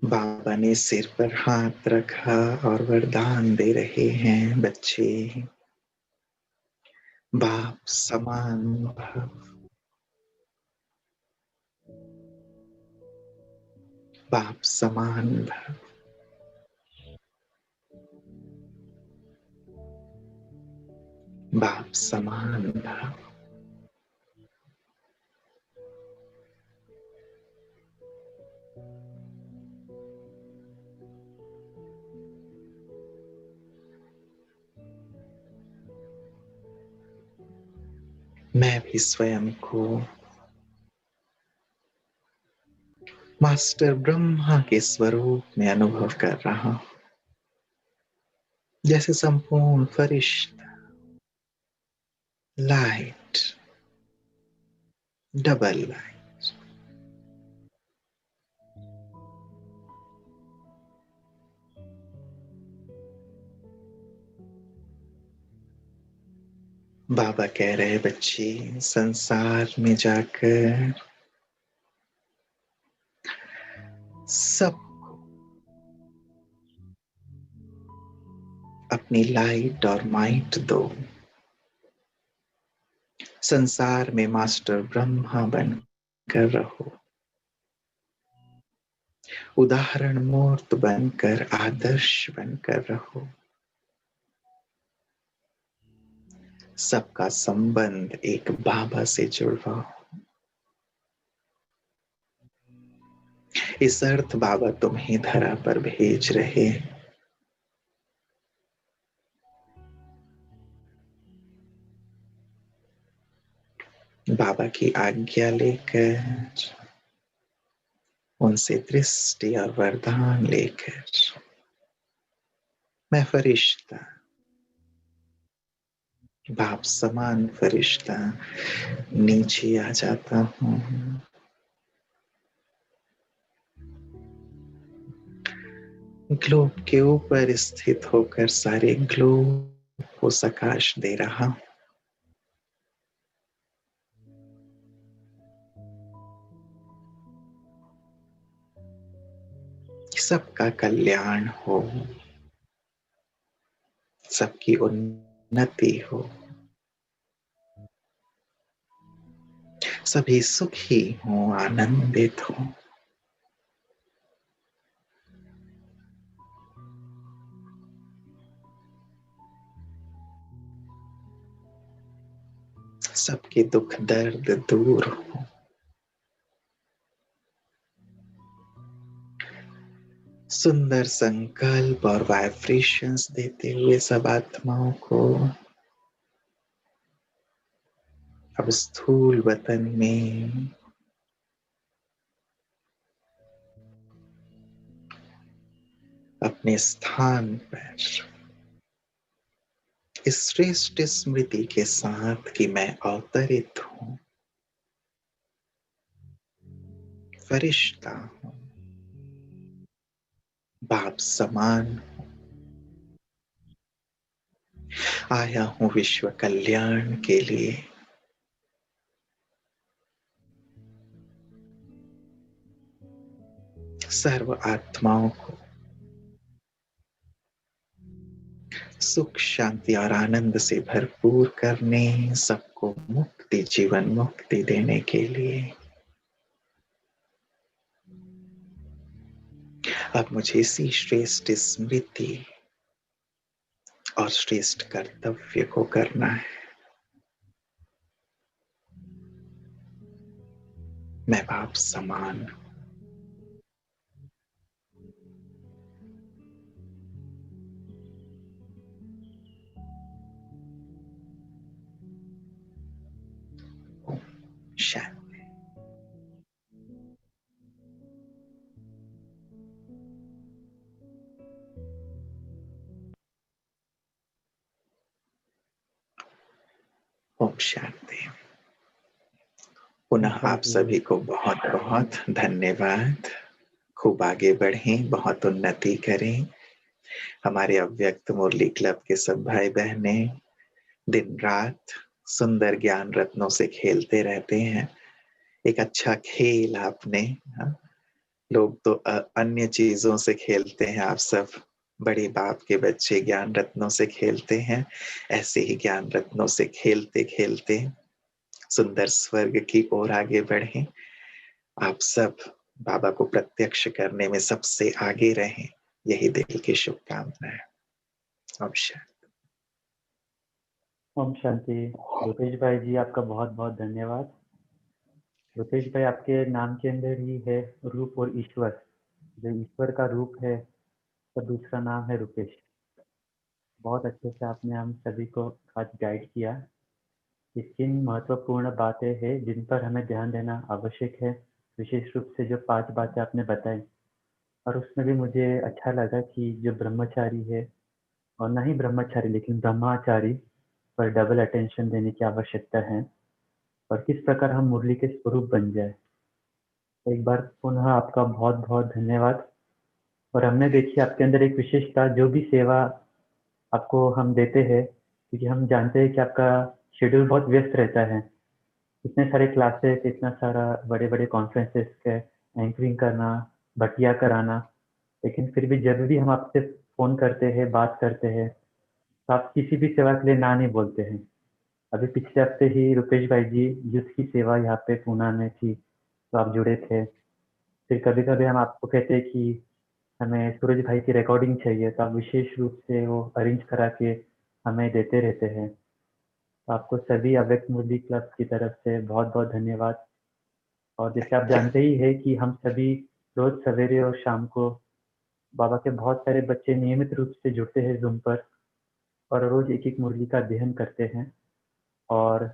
बाबा ने सिर पर हाथ रखा और वरदान दे रहे हैं, बच्चे बाप समान भव। बाप समान भव। बाप समान भव। मैं भी स्वयं को मास्टर ब्रह्मा के स्वरूप में अनुभव कर रहा हूं, जैसे संपूर्ण फरिश्ता, लाइट, डबल लाइट। बाबा कह रहे बच्चे, संसार में जाकर सबको अपनी लाइट और माइट दो। संसार में मास्टर ब्रह्मा बनकर रहो, उदाहरण मूर्त बनकर, आदर्श बनकर रहो। सबका संबंध एक बाबा से जुड़वाओ। इस अर्थ बाबा तुम्हें धरा पर भेज रहे। बाबा की आज्ञा लेकर, उनसे दृष्टि और वरदान लेकर मैं फरिश्ता, बाप समान फरिश्ता नीचे आ जाता हूँ। ग्लोब के ऊपर स्थित होकर सारे ग्लोब को प्रकाश दे रहा हूँ। सबका कल्याण हो, सबकी उन्नति हो, सभी सुखी हो, आनंदित हो। सबके दुख दर्द दूर हो। सुंदर संकल्प और वाइब्रेशंस देते हुए सब आत्माओं को अब स्थूल वतन में अपने स्थान पर इस श्रेष्ठ स्मृति के साथ कि मैं अवतरित हूं, फरिश्ता हूं, बाप समान हूं, आया हूं विश्व कल्याण के लिए। सर्व आत्माओं को सुख शांति और आनंद से भरपूर करने, सबको मुक्ति, जीवन मुक्ति देने के लिए। अब मुझे इसी श्रेष्ठ स्मृति और श्रेष्ठ कर्तव्य को करना है। मैं बाप समान हूं। शांति। ओम शांति। पुनः आप सभी को बहुत बहुत धन्यवाद। खूब आगे बढ़ें, बहुत उन्नति करें। हमारे अव्यक्त मुरली क्लब के सब भाई बहने दिन रात सुंदर ज्ञान रत्नों से खेलते रहते हैं। एक अच्छा खेल आपने, लोग तो अन्य चीजों से खेलते हैं, आप सब बड़े बाप के बच्चे ज्ञान रत्नों से खेलते हैं। ऐसे ही ज्ञान रत्नों से खेलते खेलते सुंदर स्वर्ग की ओर आगे बढ़ें। आप सब बाबा को प्रत्यक्ष करने में सबसे आगे रहें, यही दिल की शुभकामनाएं। ओम शांति। ओम शांति। रुपेश भाई जी, आपका बहुत बहुत धन्यवाद। रुपेश भाई, आपके नाम के अंदर ही है रूप और ईश्वर। जो ईश्वर का रूप है, तो दूसरा नाम है रुपेश। बहुत अच्छे से आपने हम सभी को आज गाइड किया। ये किन महत्वपूर्ण बातें हैं जिन पर हमें ध्यान देना आवश्यक है। विशेष रूप से जो 5 बातें आपने बताई, और उसमें भी मुझे अच्छा लगा कि जो ब्रह्मचारी है, और न ही ब्रह्मचारी लेकिन ब्रह्मचारी पर डबल अटेंशन देने की आवश्यकता है, और किस प्रकार हम मुरली के स्वरूप बन जाए। एक बार पुनः आपका बहुत बहुत धन्यवाद। और हमने देखी आपके अंदर एक विशेषता, जो भी सेवा आपको हम देते हैं, क्योंकि हम जानते हैं कि आपका शेड्यूल बहुत व्यस्त रहता है। इतने सारे क्लासेस, इतना सारा बड़े बड़े कॉन्फ्रेंसेस के एंकरिंग करना, भटिया कराना, लेकिन फिर भी जब भी हम आपसे फ़ोन करते हैं, बात करते हैं, तो आप किसी भी सेवा के लिए ना नहीं बोलते हैं। अभी पिछले हफ्ते ही रुपेश भाई जी यूथ की सेवा यहाँ पे पूना में थी, तो आप जुड़े थे। फिर कभी कभी हम आपको कहते हैं कि हमें सूरज भाई की रिकॉर्डिंग चाहिए, तो आप विशेष रूप से वो अरेंज करा के हमें देते रहते हैं। तो आपको सभी अव्यक्त मुरली क्लब की तरफ से बहुत बहुत धन्यवाद। और जैसे आप जानते ही है कि हम सभी रोज सवेरे और शाम को बाबा के बहुत सारे बच्चे नियमित रूप से जुड़ते हैं जूम पर, और रोज एक एक मुरली का अध्ययन करते हैं और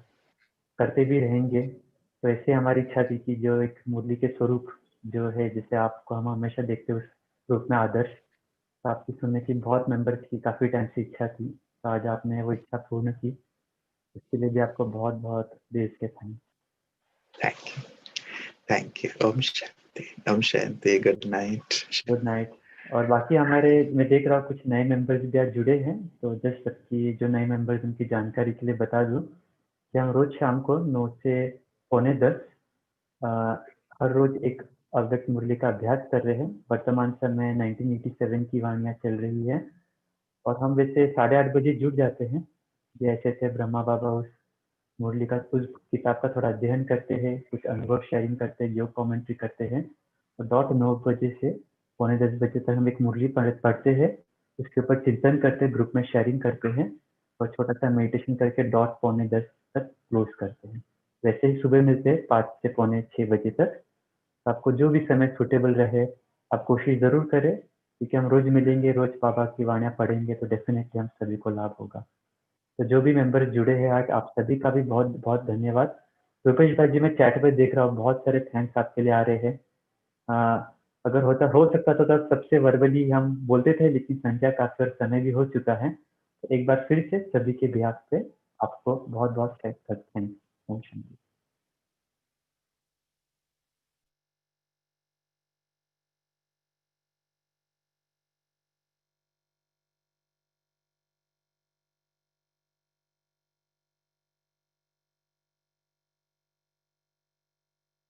करते भी रहेंगे। तो ऐसे हमारी इच्छा थी कि जो एक मुरली के स्वरूप जो है, जिसे आपको हम हमेशा देखते हैं उस रूप में आदर्श, तो आपकी सुनने की बहुत मेंबर्स की काफ़ी टाइम से इच्छा थी, तो आज आपने वो इच्छा पूर्ण की, इसके लिए भी आपको बहुत बहुत दिल से थैंक्स। Thank you. ओम शांति। Good night. Good night. और बाकी हमारे, मैं देख रहा हूँ कुछ नए मेंबर्स भी आज जुड़े हैं, तो जस्ट सबकी जो नए मेंबर्स उनकी जानकारी के लिए बता दूं कि हम रोज शाम को 9 से 9:45 हर रोज एक अव्यक्त मुरली का अभ्यास कर रहे हैं। वर्तमान समय 1987 की वाणियाँ चल रही है, और हम वैसे 8:30 बजे जुट जाते हैं। जैसे ऐसे ब्रह्मा बाबा उस मुरली का, उस किताब का थोड़ा अध्ययन करते हैं, कुछ अनुभव शेयरिंग करते हैं, योग कमेंट्री करते हैं, और 9 बजे से 9:45 बजे तक हम एक मुरली पढ़ते हैं, उसके ऊपर चिंतन करते हैं, ग्रुप में शेयरिंग करते हैं, और छोटा सा मेडिटेशन करके 9:45 तक क्लोज करते हैं। वैसे ही सुबह मिलते हैं 5 से 5:45 बजे तक। आपको जो भी समय सुटेबल रहे आप कोशिश जरूर करें, क्योंकि हम रोज मिलेंगे, रोज बाबा की वाणियाँ पढ़ेंगे, तो डेफिनेटली हम सभी को लाभ होगा। तो जो भी मेंबर जुड़े हैं आज, आप सभी का भी बहुत बहुत धन्यवाद। रुपेश भाई जी, मैं चैट पे देख रहा हूँ बहुत सारे थैंक्स आपके लिए आ रहे हैं। अगर हो सकता तो तब सबसे वर्बली हम बोलते थे, लेकिन संख्या काफी और समय भी हो चुका है, तो एक बार फिर से सभी के बिहाफ पे आपको बहुत बहुत थैंक्स।